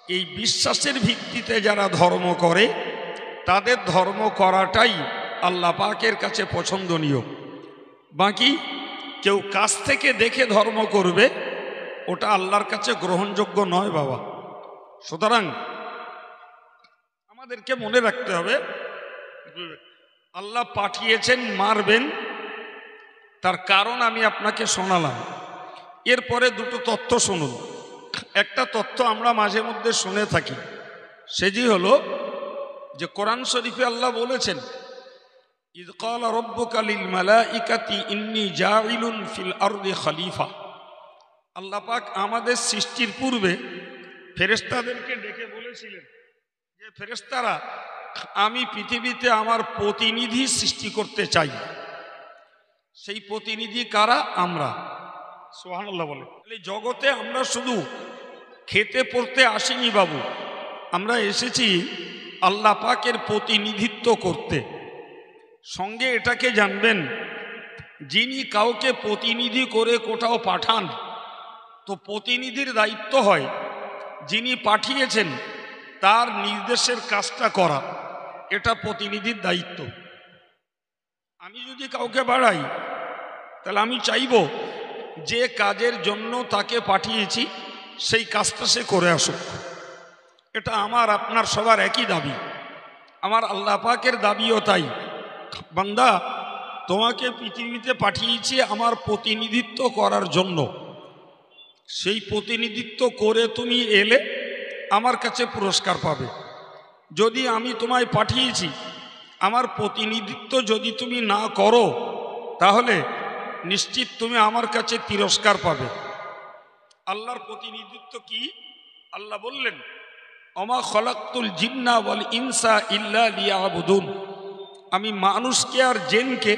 এই বিশ্বাসের ভিত্তিতে যারা ধর্ম করে তাদের ধর্ম করাটাই আল্লাহ পাকের কাছে পছন্দনীয়। বাকি কেউ কাছ থেকে দেখে ধর্ম করবে ওটা আল্লাহর কাছে গ্রহণযোগ্য নয় বাবা। সুতরাং আমাদেরকে মনে রাখতে হবে আল্লাহ পাঠিয়েছেন মারবেন, তার কারণ আমি আপনাকে শোনালাম। এরপরে দুটো তথ্য শুনুন। একটা তথ্য আমরা মাঝে মধ্যে শুনে থাকি, সেটি হলো যে কোরআন শরীফে আল্লাহ বলেছেন ইয ক্বালা রাব্বুকা লিল মালাইকাতি ইন্নী জাইলুন ফিল আরদি খলিফা। আল্লাহ পাক আমাদের সৃষ্টির পূর্বে ফেরেশতাদেরকে ডেকে বলেছিলেন যে ফেরেশতারা আমি পৃথিবীতে আমার প্রতিনিধি সৃষ্টি করতে চাই। সেই প্রতিনিধি কারা? আমরা। সুবহানাল্লাহ বলে। জগতে আমরা শুধু খেতে পড়তে আসিনি বাবু, আমরা এসেছি আল্লাহ পাকের প্রতিনিধিত্ব করতে। সঙ্গে এটাকে জানবেন, যিনি কাউকে প্রতিনিধি করে কোথাও পাঠান তো প্রতিনিধির দায়িত্ব হয় যিনি পাঠিয়েছেন তার নির্দেশের কাজটা করা, এটা প্রতিনিধির দায়িত্ব। আমি যদি কাউকে বাড়াই তাহলে আমি চাইব যে কাজের জন্য তাকে পাঠিয়েছি সেই কাজটা সে করে আসুক। এটা আমার আপনার সবার একই দাবি, আমার আল্লাহ পাকের দাবিও তাই। বান্দা, তোমাকে পৃথিবীতে পাঠিয়েছি আমার প্রতিনিধিত্ব করার জন্য। সেই প্রতিনিধিত্ব করে তুমি এলে আমার কাছে পুরস্কার পাবে। যদি আমি তোমায় পাঠিয়েছি আমার প্রতিনিধিত্ব যদি তুমি না করো তাহলে নিশ্চিত তুমি আমার কাছে তিরস্কার পাবে। আল্লাহর প্রতিনিধিত্ব কি? আল্লাহ বললেন ওমা খলাকতুল জিন্না ওয়াল ইনসা ইল্লা লিয়াবুদুন। আমি মানুষকে আর জিনকে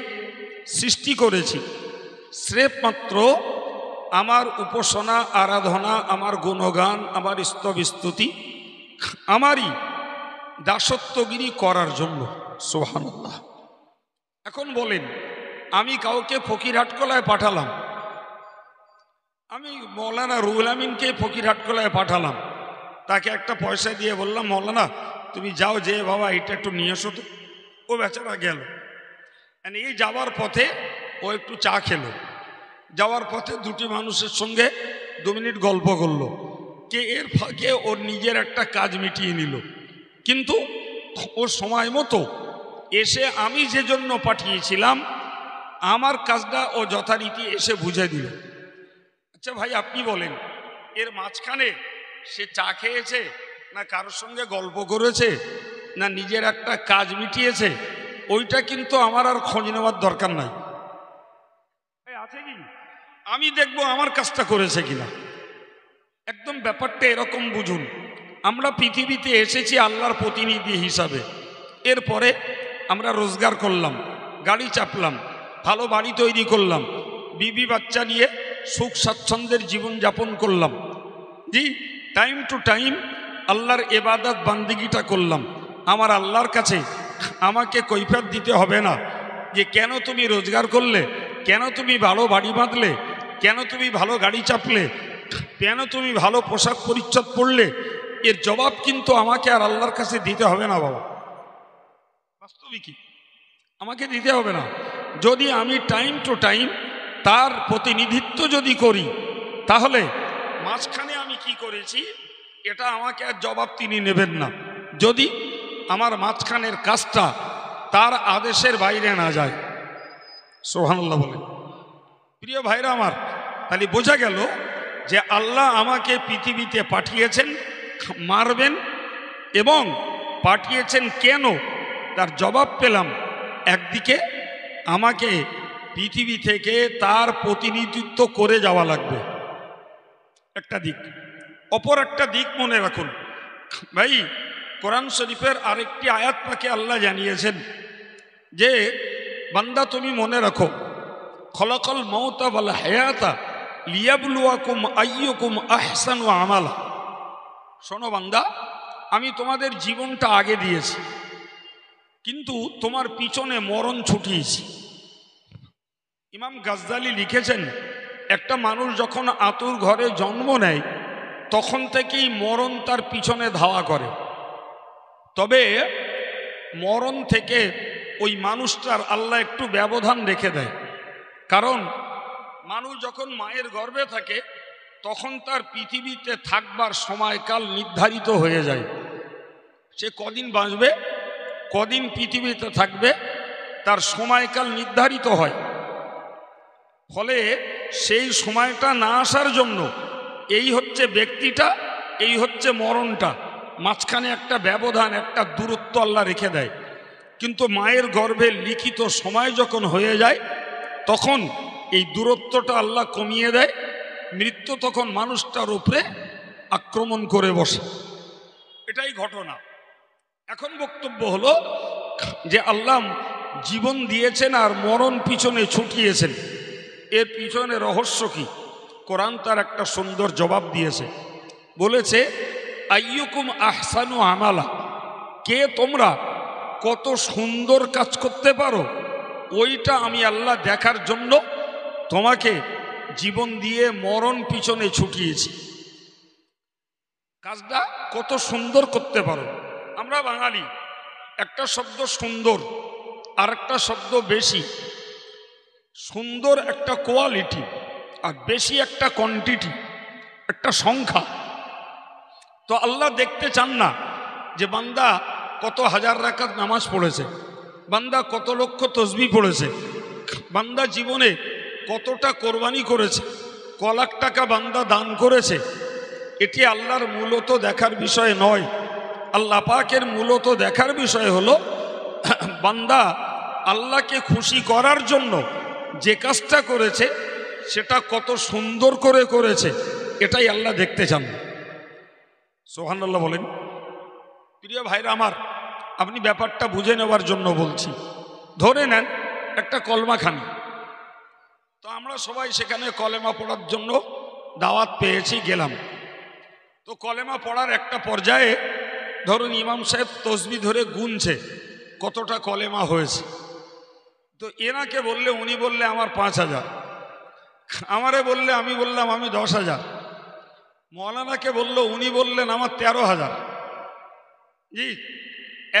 সৃষ্টি করেছি স্রেফ মাত্র আমার উপাসনা, আরাধনা, আমার গুণগান, আমার স্তবস্তুতি, আমারই দাসত্বগিরি করার জন্য। সুবহানাল্লাহ। এখন বলেন, আমি কাউকে ফকিরহাটকলায় পাঠালাম, আমি মৌলানা রুহুল আমিনকে ফকিরহাটকলায় পাঠালাম, তাকে একটা পয়সা দিয়ে বললাম মৌলানা তুমি যাও, যে বাবা এটা একটু নিয়ে এসো তো। ও বেচারা গেল। এই যাওয়ার পথে ও একটু চা খেলো, যাওয়ার পথে দুটি মানুষের সঙ্গে 2 মিনিট গল্প করলো, কে এর ফাঁকে ওর নিজের একটা কাজ মিটিয়ে নিল। কিন্তু ওর সময় মতো এসে আমি যে জন্য পাঠিয়েছিলাম আমার কাজটা ও যথারীতি এসে বুঝে দিল। আচ্ছা ভাই আপনি বলেন, এর মাঝখানে সে চা খেয়েছে না কারোর সঙ্গে গল্প করেছে না নিজের একটা কাজ মিটিয়েছে, ওইটা কিন্তু আমার আর খোঁজ নেওয়ার দরকার নাই। আছে কি? আমি দেখবো আমার কাজটা করেছে কিনা। একদম ব্যাপারটা এরকম বুঝুন, আমরা পৃথিবীতে এসেছি আল্লাহর প্রতিনিধি হিসাবে। এরপরে আমরা রোজগার করলাম, গাড়ি চাপলাম, ভালো বাড়ি তৈরি করলাম, বিবি বাচ্চা নিয়ে সুখ স্বাচ্ছন্দ্যের জীবনযাপন করলাম। জি, টাইম টু টাইম আল্লাহর ইবাদত বান্দিগিটা করলাম। আমার আল্লাহর কাছে আমাকে কৈফিয়ত দিতে হবে না যে কেন তুমি রোজগার করলে, কেন তুমি ভালো বাড়ি বাঁধলে, কেন তুমি ভালো গাড়ি চাপলে, কেন তুমি ভালো পোশাক পরিচ্ছদ পরলে। এর জবাব কিন্তু আমাকে আর আল্লাহর কাছে দিতে হবে না বাবা। বাস্তবিকই আমাকে দিতে হবে না। যদি আমি টাইম টু টাইম তার প্রতিনিধিত্ব যদি করি তাহলে মাঝখানে আমি কি করেছি এটা আমাকে আর জবাব তিনি নেবেন না, যদি আমার মাঝখানের কাজটা তার আদেশের বাইরে না যায়। সুবহানাল্লাহ বলেন। প্রিয় ভাইরা আমার, তাহলে বোঝা গেল যে আল্লাহ আমাকে পৃথিবীতে পাঠিয়েছেন মারবেন এবং পাঠিয়েছেন কেন তার জবাব পেলাম। একদিকে আমাকে পৃথিবী থেকে তার প্রতিনিধিত্ব করে যাওয়া লাগবে, একটা দিক। অপর একটা দিক মনে রাখুন ভাই, কোরআন শরীফের আরেকটি আয়াত পাকে আল্লাহ জানিয়েছেন যে বান্দা তুমি মনে রাখো খলাকাল মাউতা ওয়াল হায়াতা লিয়াবলুয়াকুম আইয়ুকুম আহসানু আমালা। শোনো বান্দা, আমি তোমাদের জীবনটা আগে দিয়েছি কিন্তু তোমার পিছনে মরণ ছুটিয়েছি। ইমাম গাজ্জালি লিখেছেন একটা মানুষ যখন আতুর ঘরে জন্ম নেয় তখন থেকেই মরণ তার পিছনে ধাওয়া করে। তবে মরণ থেকে ওই মানুষটার আল্লাহ একটু ব্যবধান রেখে দেয়, কারণ মানুষ যখন মায়ের গর্ভে থাকে তখন তার পৃথিবীতে থাকবার সময়কাল নির্ধারিত হয়ে যায়। সে কদিন বাঁচবে, কদিন পৃথিবীতে থাকবে, তার সময়কাল নির্ধারিত হয়। ফলে সেই সময়টা না আসার জন্য এই হচ্ছে ব্যক্তিটা, এই হচ্ছে মরণটা, মাঝখানে একটা ব্যবধান, একটা দূরত্ব আল্লাহ রেখে দেয়। কিন্তু মায়ের গর্ভে লিখিত সময় যখন হয়ে যায় তখন এই দূরত্বটা আল্লাহ কমিয়ে দেয়, মৃত্যু তখন মানুষটার উপরে আক্রমণ করে বসে। এটাই ঘটনা। এখন বক্তব্য হলো যে আল্লাহ জীবন দিয়েছেন আর মরণ পিছনে ছুটিয়েছেন, এর পিছনে রহস্য কি? কোরআন তার একটা সুন্দর জবাব দিয়েছে, বলেছে আইয়ুকুম আহসানু আমালা, কে তোমরা কত সুন্দর কাজ করতে পারো ওইটা আমি আল্লাহ দেখার জন্য তোমাকে জীবন দিয়ে মরণ পিছনে ছুটিয়েছি। কাজটা কত সুন্দর করতে পারো। আমরা বাঙালি, একটা শব্দ সুন্দর আর একটা শব্দ বেশি। সুন্দর একটা কোয়ালিটি আর বেশি একটা কোয়ান্টিটি, একটা সংখ্যা। তো আল্লাহ দেখতে চান না যে বান্দা কত হাজার রাকাত নামাজ পড়েছে, বান্দা কত লক্ষ তসবিহ পড়েছে, বান্দা জীবনে কতটা কোরবানি করেছে, ক লাখ টাকা বান্দা দান করেছে। এটি আল্লাহর মূলত দেখার বিষয় নয়। আল্লাহ পাকের মূলত দেখার বিষয় হলো বান্দা আল্লাহকে খুশি করার জন্য যে কাজটা করেছে সেটা কত সুন্দর করে করেছে, এটাই আল্লাহ দেখতে চান। সুবহানাল্লাহ বলেন। প্রিয় ভাইরা আমার, আপনি ব্যাপারটা বুঝে নেওয়ার জন্য বলছি। ধরে নেন একটা কলমাখানি, তো আমরা সবাই সেখানে কলেমা পড়ার জন্য দাওয়াত পেয়েছি, গেলাম। তো কলেমা পড়ার একটা পর্যায়ে ধরুন ইমাম সাহেব তসবিহ ধরে গুনছে কতটা কলেমা হয়েছে। তো এনাকে বললে, উনি বললে আমার 5000, আমারে বললে, আমি বললাম আমি 10,000, মৌলানাকে বললো, উনি বললেন আমার 13,000। জি,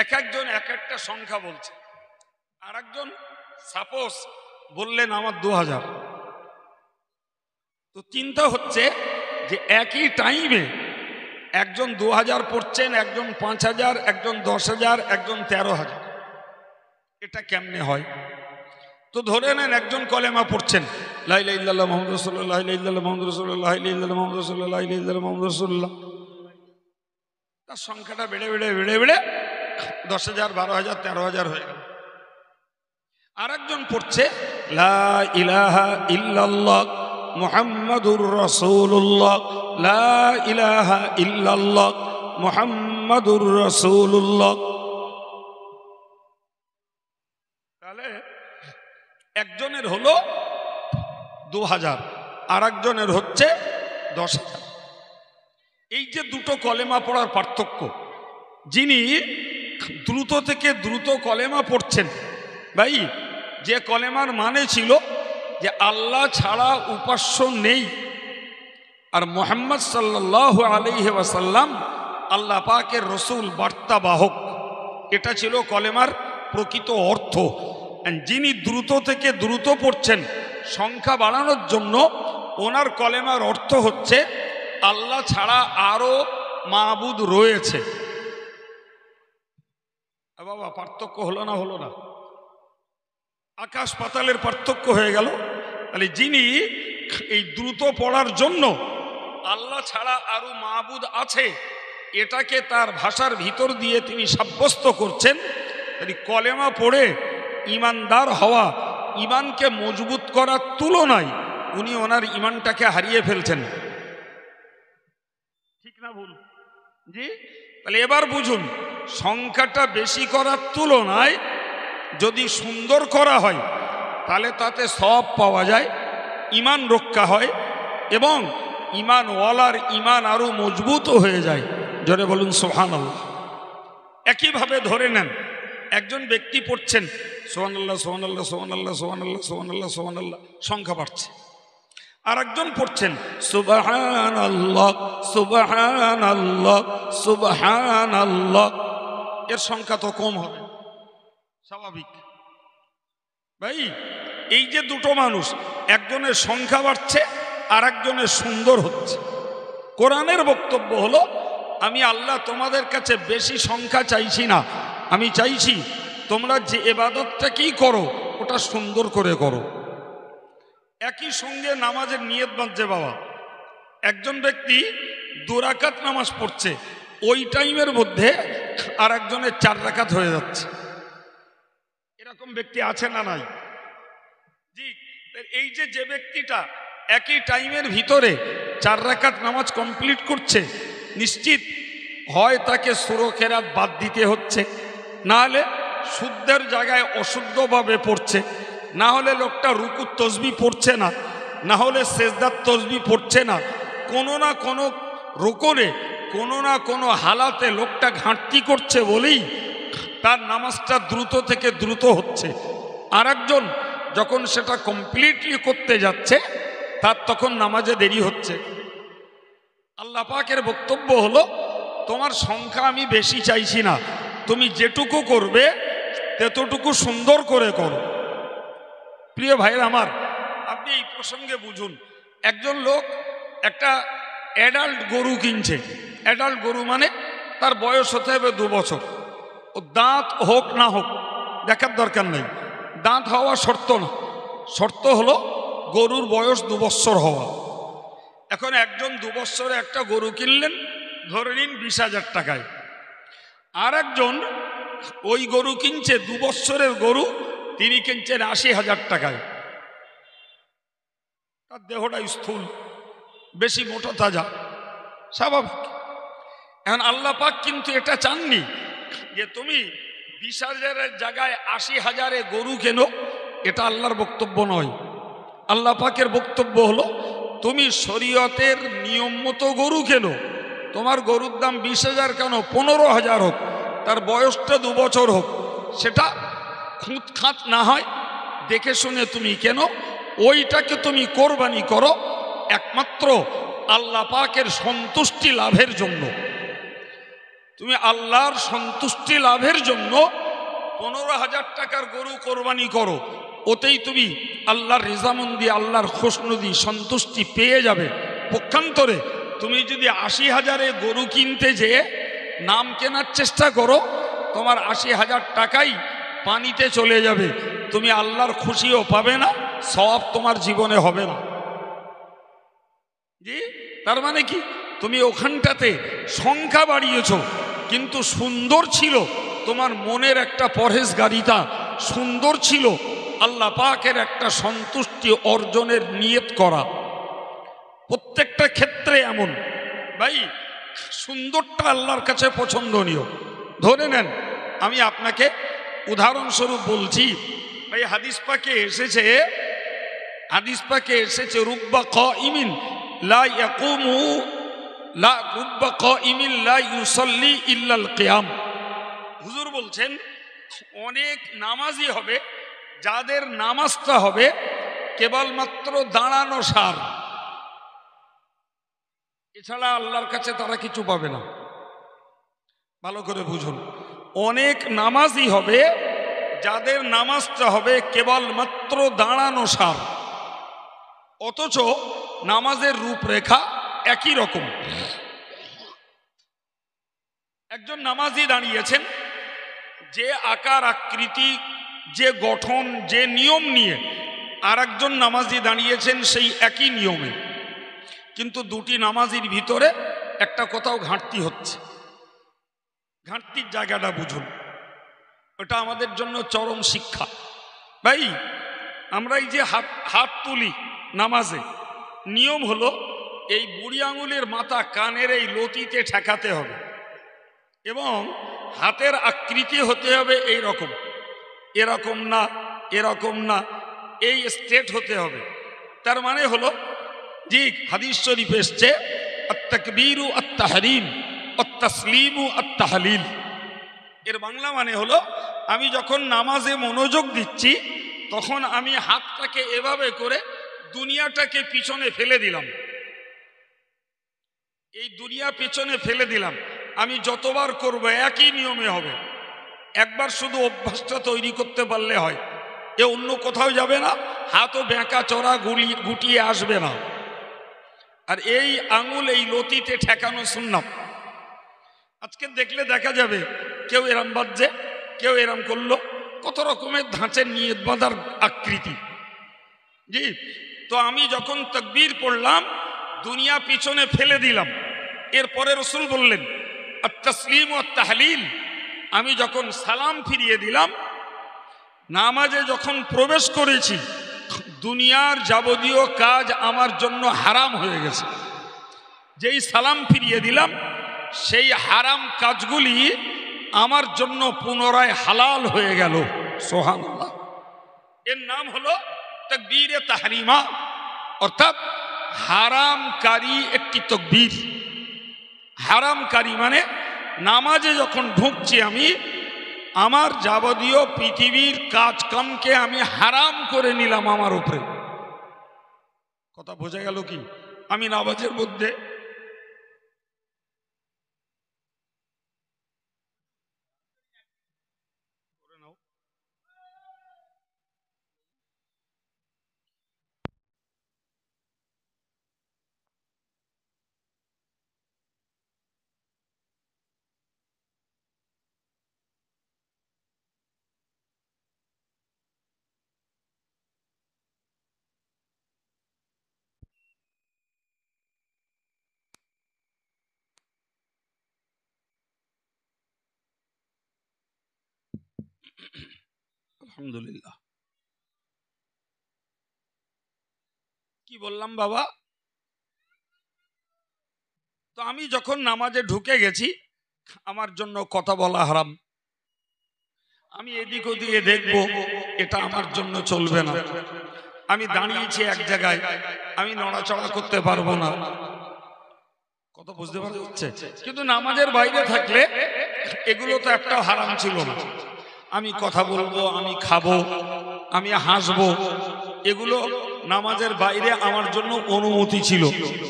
এক একজন এক একটা সংখ্যা বলছে। আর একজন সাপোজ বললেন আমার 2000। তো চিন্তা হচ্ছে যে একই টাইমে একজন 2000 পড়ছেন, একজন 5000, একজন 10,000, একজন 13,000। এটা কেমনে হয়? তো ধরে নেন একজন কলেমা পড়ছেন লা ইলাহা ইল্লাল্লাহ মুহাম্মাদুর রাসূলুল্লাহ, লা ইলাহা ইল্লাল্লাহ মুহাম্মাদুর রাসূলুল্লাহ, লা ইলাহা ইল্লাল্লাহ মুহাম্মাদুর রাসূলুল্লাহ, লা ইলাহা ইল্লাল্লাহ মুহাম্মাদুর রাসূলুল্লাহ। তার সংখ্যাটা বেড়ে বেড়ে বেড়ে বেড়ে 10,000, 12,000, 13,000 হয়ে গেল। আর একজন পড়ছে লা ইলাহা ইল্লাল্লাহ মুহাম্মাদুর রাসূলুল্লাহ, লা ইলাহা ইল্লাল্লাহ মুহাম্মাদুর রাসূলুল্লাহ। তাহলে একজনের হলো 2000, আর একজনের হচ্ছে 10,000। এই যে দুটো কলেমা পড়ার পার্থক্য, যিনি দ্রুত থেকে দ্রুত কলেমা পড়ছেন, ভাই যে কলেমার মানে ছিল যে আল্লাহ ছাড়া উপাস্য নেই, আর মুহাম্মদ সাল্লাল্লাহু আলাইহি ওয়াসাল্লাম আল্লাহ পাকের রসুল, বার্তাবাহক, এটা ছিল কলেমার প্রকৃত অর্থ। যিনি দ্রুত থেকে দ্রুত পড়ছেন সংখ্যা বাড়ানোর জন্য, ওনার কলেমার অর্থ হচ্ছে আল্লাহ ছাড়া আরো মাবুদ রয়েছে। বাবা পার্থক্য হলো না? হলো না? আকাশ পাতালের পার্থক্য হয়ে গেল। তাহলে যিনি এই দ্রুত পড়ার জন্য আল্লাহ ছাড়া আরো মাবুদ আছে এটাকে তার ভাষার ভিতর দিয়ে তিনি সাব্যস্ত করছেন, তাই কলেমা পড়ে ইমানদার হওয়া, ইমানকে মজবুত করার তুলনায় উনি ওনার ইমানটাকে হারিয়ে ফেলছেন। ঠিক না ভুল? জি। তাহলে এবার বুঝুন, সংখ্যাটা বেশি করার তুলনায় যদি সুন্দর করা হয় তাহলে তাতে সওয়াব পাওয়া যায়, ইমান রক্ষা হয় এবং ইমানওয়ালার ইমান আরো মজবুত হয়ে যায়। জোরে বলুন সুবহানাল্লাহ। একইভাবে ধরে নেন একজন ব্যক্তি পড়ছেন সুবহানাল্লাহ সুবহানাল্লাহ সুবহানাল্লাহ সুবহানাল্লাহ সুবহানাল্লাহ সুবহানাল্লাহ, সংখ্যা বাড়ছে। আর একজন পড়ছেন সুবহানাল্লাহ সুবহানাল্লাহ সুবহানাল্লাহ, এর সংখ্যা তো কম হবে স্বাভাবিক। ভাই এই যে দুটো মানুষ, একজনের সংখ্যা বাড়ছে আর একজনের সুন্দর হচ্ছে। কোরআনের বক্তব্য হলো, আমি আল্লাহ তোমাদের কাছে বেশি সংখ্যা চাইছি না, আমি চাইছি তোমরা যে ইবাদতটাকেই করো ওটা সুন্দর করে করো। একই সঙ্গে নামাজের নিয়ত বাঁধছে বাবা। একজন ব্যক্তি 2 রাকাত নামাজ পড়ছে, ওই টাইমের মধ্যে আর একজনের 4 রাকাত হয়ে যাচ্ছে। এরকম ব্যক্তি আছে না নাই? জি। এই যে ব্যক্তিটা একই টাইমের ভিতরে 4 রাকাত নামাজ কমপ্লিট করছে, নিশ্চিত হয় তাকে সুরকেরাত বাদ দিতে হচ্ছে, না হলে শুদ্ধের জায়গায় অশুদ্ধভাবে পড়ছে, না হলে লোকটা রুকুর তসবিহ পড়ছে না, না হলে সেজদার তসবিহ পড়ছে না। কোনো না কোনো রুকুরে কোনো না কোনো হালাতে লোকটা ঘাটতি করছে বলেই তার নামাজটা দ্রুত থেকে দ্রুত হচ্ছে। আর একজন যখন সেটা কমপ্লিটলি করতে যাচ্ছে তার তখন নামাজে দেরি হচ্ছে। আল্লাহ পাকের বক্তব্য হলো, তোমার সংখ্যা আমি বেশি চাইছি না, তুমি যেটুকু করবে ততটুকু সুন্দর করে করো। প্রিয় ভাইয়ের আমার, আপনি এই প্রসঙ্গে বুঝুন, একজন লোক একটা অ্যাডাল্ট গরু কিনছে। অ্যাডাল্ট গরু মানে তার বয়স হতে হবে 2 বছর। ও দাঁত হোক না হোক দেখার দরকার নেই, দাঁত হওয়া শর্ত না, শর্ত হলো গরুর বয়স 2 বছর হওয়া। এখন একজন 2 বছরে একটা গরু কিনলেন, ধরে নিন 20,000 টাকায়। আর একজন ওই গরু কিনছে 2 বছরের গরু, তিনি কিনছেন 80,000 টাকায়। তার দেহটা স্থূল, বেশি মোটা তাজা, স্বাভাবিক। এখন আল্লাহ পাক কিন্তু এটা চাননি যে তুমি 20,000-এর জায়গায় 80,000-এ গরু কেনো, এটা আল্লাহর বক্তব্য নয়। আল্লাহ পাকের বক্তব্য হলো, তুমি শরীয়তের নিয়ম মতো গরু কেনো। তোমার গরুর দাম 20,000 কেন, 15,000 হোক, তার বয়সটা 2 বছর হোক, সেটা খুঁতখাত না হয় দেখে শুনে তুমি কেন, ওইটাকে তুমি কোরবানি করো একমাত্র আল্লাহ পাকের সন্তুষ্টি লাভের জন্য। তুমি আল্লাহর সন্তুষ্টি লাভের জন্য 15,000 টাকার গরু কোরবানি করো, ওতেই তুমি আল্লাহর রেজামন্দি, আল্লাহর খুশনুদি, সন্তুষ্টি পেয়ে যাবে। পক্ষান্তরে তুমি যদি 80,000-এ গরু কিনতে যেয়ে নাম কেনার চেষ্টা করো, তোমার 80,000 টাকাই পানিতে চলে যাবে, তুমি আল্লাহর খুশিও পাবে না, সওয়াব তোমার জীবনে হবে না। জি, তার মানে কি, তুমি ওখানটাতে সংখ্যা বাড়িয়েছ, কিন্তু সুন্দর ছিল তোমার মনের একটা পরহেজগারিতা, সুন্দর ছিল আল্লাহ পাকের একটা সন্তুষ্টি অর্জনের নিয়ত করা। প্রত্যেকটা ক্ষেত্রে এমন ভাই, সুন্দরটা আল্লাহর কাছে পছন্দনীয়। ধরে নেন, আমি আপনাকে উদাহরণস্বরূপ বলছি ভাই, হাদিস পাকে এসেছে রুব্বা কাইমিন লা ইয়াকুমু লা রুব্বা কাইমিন লা ইউসাল্লি ইল্লাল কিয়াম। হুজুর বলছেন, অনেক নামাজি হবে যাদের নামাজটা হবে কেবলমাত্র দাঁড়ানো সার, এছাড়া আল্লাহর কাছে তারা কিছু পাবে না। ভালো করে বুঝুন, অনেক নামাজি হবে যাদের নামাজটা হবে কেবলমাত্র দাঁড়ানো সার, অথচ নামাজের রূপরেখা একই রকম। একজন নামাজি দাঁড়িয়েছেন যে আকার আকৃতি, যে গঠন, যে নিয়ম নিয়ে, আর একজন নামাজি দাঁড়িয়েছেন সেই একই নিয়মে, কিন্তু দুটি নামাজির ভিতরে একটা কোথাও ঘাটতি হচ্ছে। ঘাটতির জায়গাটা বুঝুন, ওটা আমাদের জন্য চরম শিক্ষা। ভাই, আমরা এই যে হাত তুলি নামাজে, নিয়ম হলো এই বুড়ি আঙুলের মাথা কানের এই লতিতে ঠেকাতে হবে এবং হাতের আকৃতি হতে হবে এই রকম, এরকম না, এরকম না, এই স্ট্রেট হতে হবে। তার মানে হলো, জি, হাদিস শরীফ এসছে আত-তাকবীরু আত-তাহরীম আত-তাসলিমু আত-তাহলিল। এর বাংলা মানে হলো, আমি যখন নামাজে মনোযোগ দিচ্ছি তখন আমি হাতটাকে এভাবে করে দুনিয়াটাকে পিছনে ফেলে দিলাম, এই দুনিয়া পিছনে ফেলে দিলাম। আমি যতবার করব একই নিয়মে হবে। একবার শুধু অভ্যাসটা তৈরি করতে পারলে হয়, এ অন্য কোথাও যাবে না, হাতও বেঁকা চড়া গুটিয়ে আসবে না। আর এই আঙুল এই লতিতে ঠেকানো সুন্নাত। আজকে দেখলে দেখা যাবে কেউ এরম বাজছে, কেউ এরম করলো, কত রকমের ধাঁচের নিয়ত বাঁধার আকৃতি। জি, তো আমি যখন তাকবীর পড়লাম দুনিয়া পিছনে ফেলে দিলাম। এরপরে রসুল বললেন আত-তাসলিম ওয়াত তাহলিল। আমি যখন সালাম ফিরিয়ে দিলাম, নামাজে যখন প্রবেশ করেছি, দুনিয়ার যাবতীয় কাজ আমার জন্য হারাম হয়ে গেছে। যেই সালাম ফিরিয়ে দিলাম সেই হারাম কাজগুলি আমার জন্য পুনরায় হালাল হয়ে গেল। সুবহানাল্লাহ। এর নাম হলো তাকবীরে তাহরিমা, অর্থাৎ হারামকারী একটি তাকবীর। হারামকারী মানে নামাজে যখন ঢুকছি আমি আমার যাবতীয় পৃথিবীর কাজকামকে আমি হারাম করে নিলাম আমার উপরে। কথা বোঝা গেল কি? আমি নামাজের মধ্যে আলহামদুলিল্লাহ কি বললাম বাবা? তো আমি যখন নামাজে ঢুকে গেছি আমার জন্য কথা বলা হারাম। আমি এদিক ওদিকে দেখবো, এটা আমার জন্য চলবে না। আমি দাঁড়িয়েছি এক জায়গায়, আমি নড়াচড়া করতে পারবো না। কথা বুঝতে পারছে? কিন্তু নামাজের বাইরে থাকলে এগুলো তো একটা হারাম ছিল না। আমি কথা বলবো, আমি খাবো, আমি হাসবো, এগুলো নামাজের বাইরে আমার জন্য অনুমতি ছিল।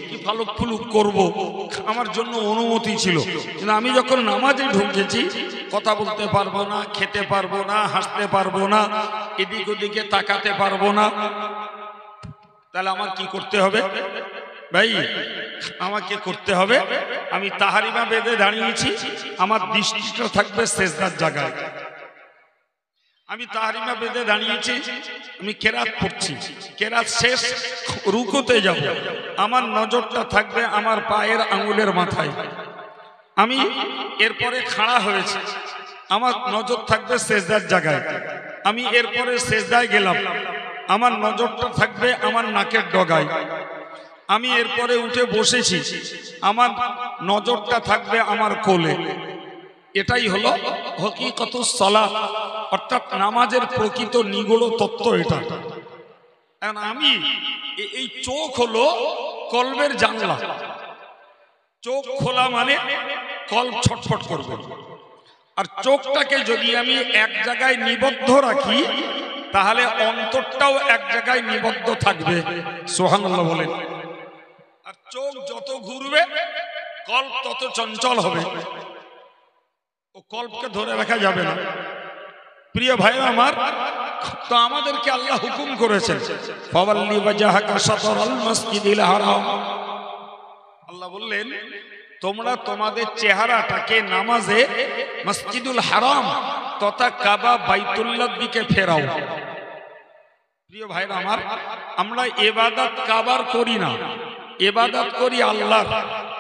কি ফালুক ফুলুক করব আমার জন্য অনুমতি ছিল। কিন্তু আমি যখন নামাজে ঢুকেছি কথা বলতে পারবো না, খেতে পারবো না, হাসতে পারবো না, এদিক ওদিকে তাকাতে পারবো না, তাহলে আমার কি করতে হবে ভাই? আমাকে করতে হবে, আমি তাহারিমা বেঁধে দাঁড়িয়েছি, আমার দৃষ্টিটা থাকবে সেজদার জায়গায়। আমি তাহারিমা বেঁধে দাঁড়িয়েছি, আমি কেরাত পড়ছি, কেরাত শেষ রুকুতে যাব, আমার নজরটা থাকবে আমার পায়ের আঙ্গুলের মাথায়। আমি এরপরে খাড়া হয়েছে, আমার নজর থাকবে সেজদার জায়গায়। আমি এরপরে সেজদায় গেলাম, আমার নজরটা থাকবে আমার নাকের ডগায়। আমি এরপরে উঠে বসেছি, আমার নজরটা থাকবে আমার কোলে। এটাই হলো হকিকতুস সালাত, অর্থাৎ নামাজের প্রকৃত নিগূঢ় তত্ত্ব এটা। আমি এই চোখ হলো কলবের জানলা। চোখ খোলা মানে কলব ছটফট করবে। আর চোখটাকে যদি আমি এক জায়গায় নিবদ্ধ রাখি তাহলে অন্তরটাও এক জায়গায় নিবদ্ধ থাকবে। সুবহানাল্লাহ বলেন। আর চোখ যত ঘুরবে কলব তত চঞ্চল হবে, ও কলবকে ধরে রাখা যাবে না। প্রিয় ভাইরা আমার, তো আমাদেরকে আল্লাহ হুকুম করেছেন ফাওয়াল্লি ওয়াজহাকা শাতরাল মাসজিদিল হারাম। আল্লাহ বললেন তোমরা তোমাদের চেহারাটাকে নামাজে মসজিদুল হারাম তথা কাবা বাইতুল্লাহর দিকে ফেরাও। প্রিয় ভাইরা আমার, আমরা ইবাদত কাবার করি না, ইবাদত করি আল্লাহর।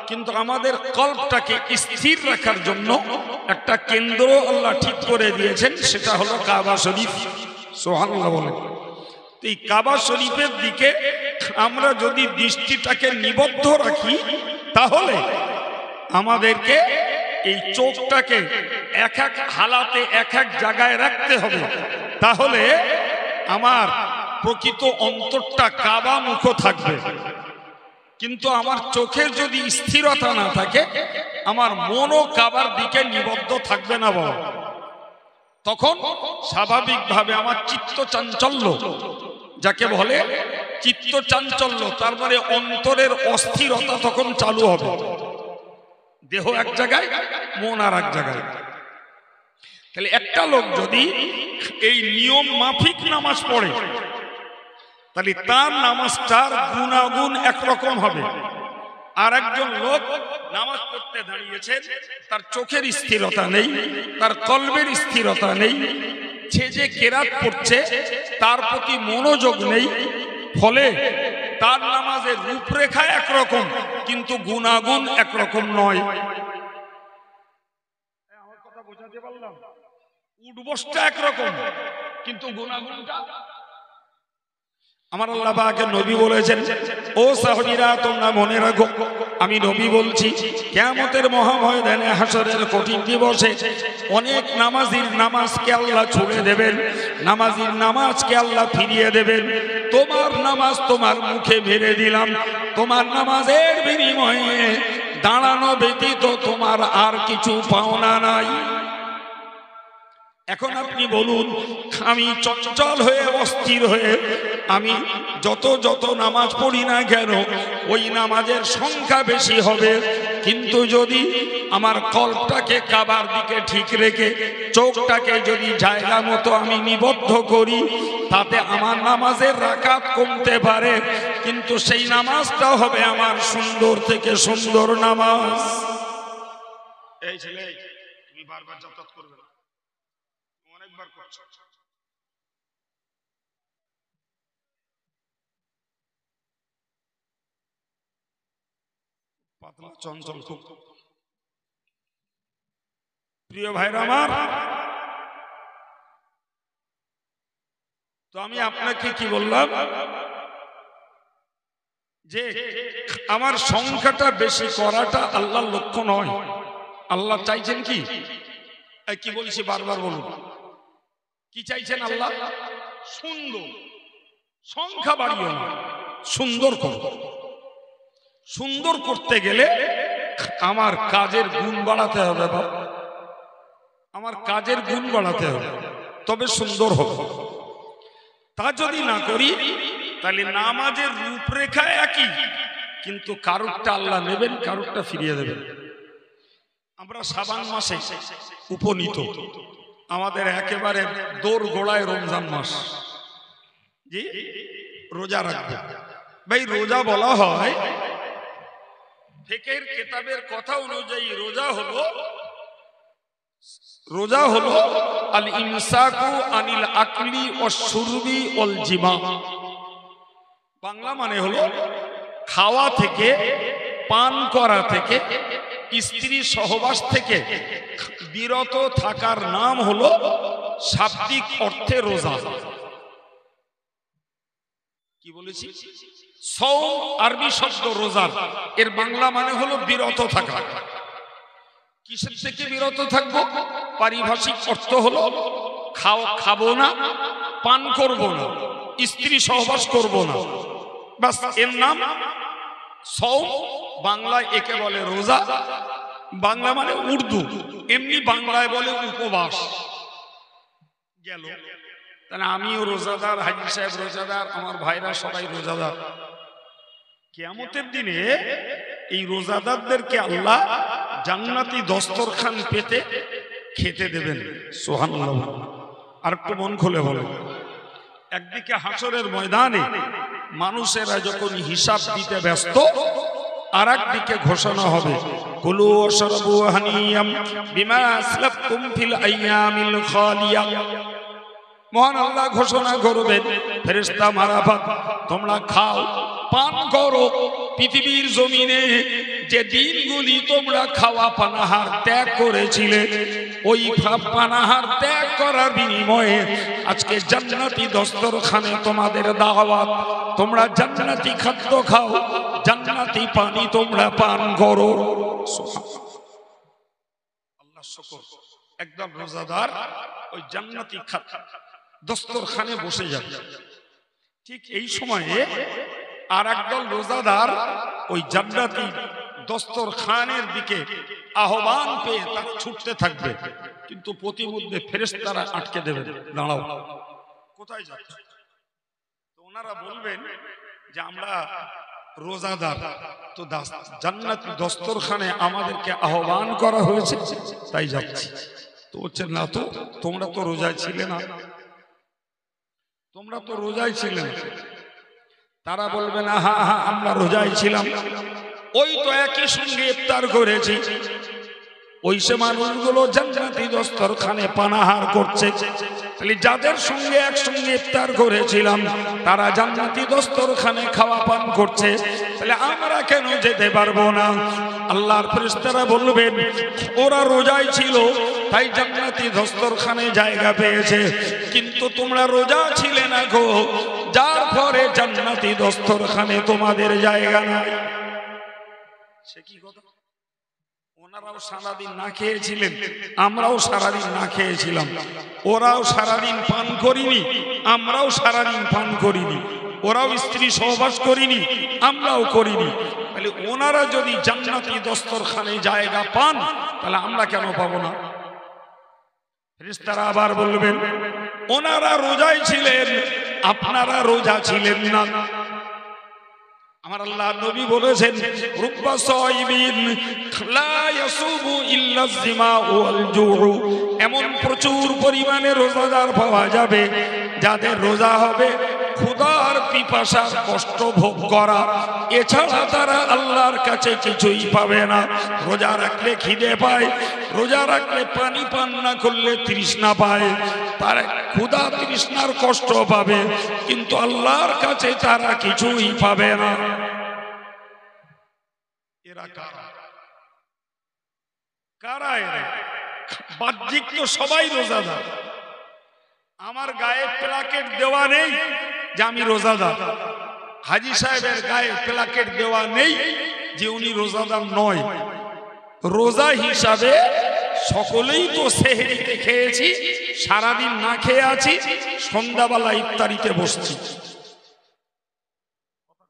কিন্তু আমাদের কলবটাকে স্থির রাখার জন্য একটা কেন্দ্র আল্লাহ ঠিক করে দিয়েছেন, সেটা হলো কাবা শরীফ। সুবহানাল্লাহ বলেন। এই কাবা শরীফের দিকে আমরা যদি দৃষ্টিটাকে নিবদ্ধ রাখি তাহলে আমাদেরকে এই চোখটাকে এক এক হালাতে এক এক জায়গায় রাখতে হবে। তাহলে আমার প্রকৃত অন্তরটা কাবা মুখ থাকবে। কিন্তু আমার চোখের যদি স্থিরতা না থাকে, আমার মনও কাবার দিকে নিবদ্ধ থাকবে না বাবা। তখন স্বাভাবিকভাবে আমার চিত্ত চাঞ্চল্য যাকে বলে চিত্ত চাঞ্চল্য, তারপরে অন্তরের অস্থিরতা তখন চালু হবে। দেহ এক জায়গায়, মন আর এক জায়গায়। তাহলে একটা লোক যদি এই নিয়ম মাফিক নামাজ পড়ে, তাহলে তার নামাজটার গুণাগুণ একরকম হবে। আর একজন লোক নামাজ পড়তে দাঁড়িয়েছে, তার চোখের স্থিরতা নেই, তার কলবের স্থিরতা নেই, সে যে কেরাত পড়ছে তার প্রতি মনোযোগ নেই, ফলে তার নামাজের রূপরেখা একরকম কিন্তু গুণাগুণ একরকম নয়। আমার কথা বোঝাতে পারলাম? উঠবসটা একরকম কিন্তু গুণাগুণটা। আমার আল্লাহ পাকের নবী বলেছেন, ও সাহাবীরা তোমরা মনে রাখো, আমি নবী বলছি, কিয়ামতের মহাময়দানে হাসরের কঠিন দিবসে অনেক নামাজির নামাজকে আল্লাহ ছুড়ে দেবেন, নামাজির নামাজকে আল্লাহ ফিরিয়ে দেবেন। তোমার নামাজ তোমার মুখে মেরে দিলাম, তোমার নামাজের বিনিময়ে দাঁড়ানো ব্যতীত তোমার আর কিছু পাওনা নাই। এখন আপনি বলুন, আমি চঞ্চল হয়ে অস্থির হয়ে আমি যত নামাজ পড়ি না কেন, ওই নামাজের সংখ্যা বেশি হবে, কিন্তু যদি আমার কল্পটাকে কাবার দিকে ঠিক রেখে চোখটাকে যদি জায়গা মতো আমি নিবদ্ধ করি, তাতে আমার নামাজের রাকাত কমতে পারে, কিন্তু সেই নামাজটা হবে আমার সুন্দর থেকে সুন্দর নামাজ। এই ছেলে, তুমি বারবার যাতায়াত করবে না, অনেকবার করছো। পাতলা চঞ্চল খুব। প্রিয় ভাইরা আমার, তো আমি আপনাকে কি বললাম যে আমার সংখ্যাটা বেশি করাটা আল্লাহর লক্ষ্য নয়। আল্লাহ চাইছেন কি, কি বলছি বারবার বলুন, কি চাইছেন আল্লাহ? সুন্দর। সংখ্যা বাড়িও না, সুন্দর করো। সুন্দর করতে গেলে আমার কাজের গুণ বাড়াতে হবে বাবা, আমার কাজের গুণ বাড়াতে হবে, তবে সুন্দর হবে। তা যদি না করি তাহলে নামাজের রূপরেখা একই, কিন্তু কারুরটা আল্লাহ নেবেন, কারুরটা ফিরিয়ে দেবেন। আমরা শাবান মাসে উপনীত, আমাদের একেবারে দৌড় গোড়ায় রমজান মাস, জি রোজা রাখবে। ভাই রোজা বলা হয়, ফিকহের কিতাবের কথা অনুযায়ী রোজা হলো আল ইমসাকু আনিল আকলি ওয়াশ শুরবি ওয়াল জিমা। বাংলা মানে হলো খাওয়া থেকে, পান করা থেকে, স্ত্রী সহবাস থেকে বিরত থাকার নাম হলো শাব্দিক অর্থে রোজা। কি বলেছি? সওম আরবি শব্দ রোজার, এর বাংলা মানে হলো বিরত থাকা। কিসের থেকে বিরত থাকবো? পারিভাষিক অর্থ হলো খাবো না, পান করব না, স্ত্রী সহবাস করব না, বাস এর নাম সওম। বাংলায় একে বলে রোজা, বাংলা মানে উর্দু, এমনি বাংলায় বলে উপবাস। গেল। তাহলে আমিও রোজাদার, হাজী সাহেব রোজাদার, আমার ভাইরা সবাই রোজাদার। কিয়ামতের দিনে এই রোজাদারদেরকে আল্লাহ জান্নাতি দস্তরখান পেতে খেতে দেবেন। সুবহানাল্লাহ। আর একটু মন খুলে বলে, একদিকে হাসরের ময়দানে মানুষেরা যখন হিসাব দিতে ব্যস্ত, আর একদিকে ঘোষণা হবে, কুলু ওয়াশরাবু হানিয়াম বিমা আসলাফতুম ফিল আইয়ামিল খালিয়া। মহান আল্লাহ ঘোষণা করবেন, ফেরেশতা মারাফাত, তোমরা খাও, পান করো। পৃথিবীর জমিনে যে দিনগুলি তোমরা খাওয়া পানাহার ত্যাগ করেছিলে, ওই পানাহার ত্যাগ করার বিনিময়ে আজকে জান্নাতি দস্তরখানে তোমাদের দাওয়াত। তোমরা জান্নাতি খাদ্য খাও, জান্নাতি পানি তোমরা পান করো। আল্লাহ শুকর, একদম রোজাদার ওই জান্নাতি খাদ্য দস্তরখানে বসে যাবে। ঠিক এই সময়ে আর একদল রোজাদার ওই জান্নাতি দস্তরখানের দিকে আহ্বান পেয়ে তারা ছুটতে থাকবে, কিন্তু প্রতিমধ্যে ফেরেশতারা আটকে দেবে, দাঁড়াও, কোথায় যাচ্ছ? তো ওনারা বলবেন যে আমরা রোজাদার, তো জান্নাতি দস্তরখানে আমাদেরকে আহ্বান করা হয়েছে তাই যাচ্ছি। তো হচ্ছে না, তো তোমরা তো রোজায় ছিলে না, তোমরা তো রোজায় ছিলে না। তারা বলবে না, হ্যাঁ হ্যাঁ আমরা রোজায় ছিলাম, ওই তো একই সঙ্গে ইফতার করেছি। ওই সে মানুষগুলো জান্নাতি দস্তরখানে পানাহার করছে। তাহলে যাদের সঙ্গে একসঙ্গে ইফতার করেছিলাম তারা জান্নাতি দস্তরখানে খাওয়া পান করছে, তাহলে আমরা কেন যেতে পারবো না? আল্লাহর ফেরেশতারা বলবেন ওরা রোজায় ছিল তাই জান্নাতি দস্তরখানে জায়গা পেয়েছে, কিন্তু তোমরা রোজা ছিলে না গো, যার পরে জান্নাতি দস্তরখানে তোমাদের জায়গা নাই। সে কি কথা? ওনারাও সারাদিন না খেয়েছিলেন, আমরাও সারাদিন না খেয়েছিলাম। ওরাও সারাদিন পান করিনি, আমরাও সারাদিন পান করিনি। ওরাও স্ত্রী সহবাস করিনি, আমরাও করিনি। তাহলে ওনারা যদি জান্নাতি দস্তরখানে জায়গা পান, তাহলে আমরা কেন পাবো না? ফেরেশতারা আবার বলবেন ওনারা রোজায় ছিলেন, আপনারা রোজা ছিলেন না। আমার আল্লাহ নবী বলেছেন রুব্বা সাইবিন লা ইয়াসুবু ইল্লা যিমা ওয়াল জুউ, এমন প্রচুর পরিমাণে রোজাদার পাওয়া যাবে যাদের রোজা হবে ক্ষুধার পিপাসার কষ্ট ভোগ করা, এছাড়া তারা আল্লাহর কাছে কিছুই পাবে না। রোজা রাখলে খিদে পায়, রোজা রাখলে পানি পান না করলে তৃষ্ণা পায়, তারা ক্ষুধা তৃষ্ণার কষ্ট পাবে, কিন্তু আল্লাহর কাছে তারা কিছুই পাবে না। এরা কারা? কারা এরা? বাহ্যিক তো সবাই রোজাদার, আমার গায়ে প্লাকেট দেওয়া নেই যে আমি রোজাদার, হাজী সাহেবের গায়ে প্লাকেট দেওয়া নেই যে উনি রোজাদার নয়। রোজা হিসাবে সকলেই তো সেহরিতে খেয়েছি, সারাদিন না খেয়ে আছি, সন্ধ্যাবেলা ইফতারিতে বসছি।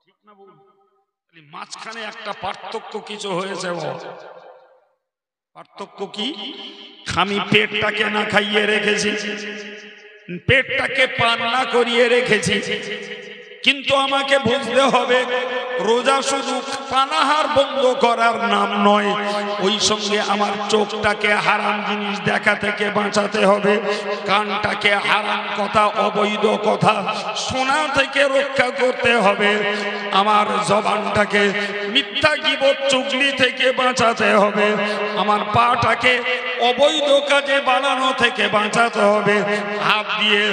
ঠিক না বলুন? মাঝখানে একটা পার্থক্য কিছু হয়েছে। পার্থক্য কি? আমি পেটটাকে না খাইয়ে রেখেছি, পেটটাকে পান না করিয়ে রেখেছি, কিন্তু আমাকে বুঝতে হবে রোজা শুধু পানাহার বন্ধ করার নাম নয়, ওই সঙ্গে আমার চোখটাকে হারাম জিনিস দেখা থেকে বাঁচাতে হবে, কানটাকে হারাম কথা অবৈধ কথা শোনা থেকে রক্ষা করতে হবে, আমার জবানটাকে মিথ্যা গীবত চুগলি থেকে বাঁচাতে হবে, আমার পাটাকে অবৈধ কাজে বাড়ানো থেকে বাঁচাতে হবে, হাত দিয়ে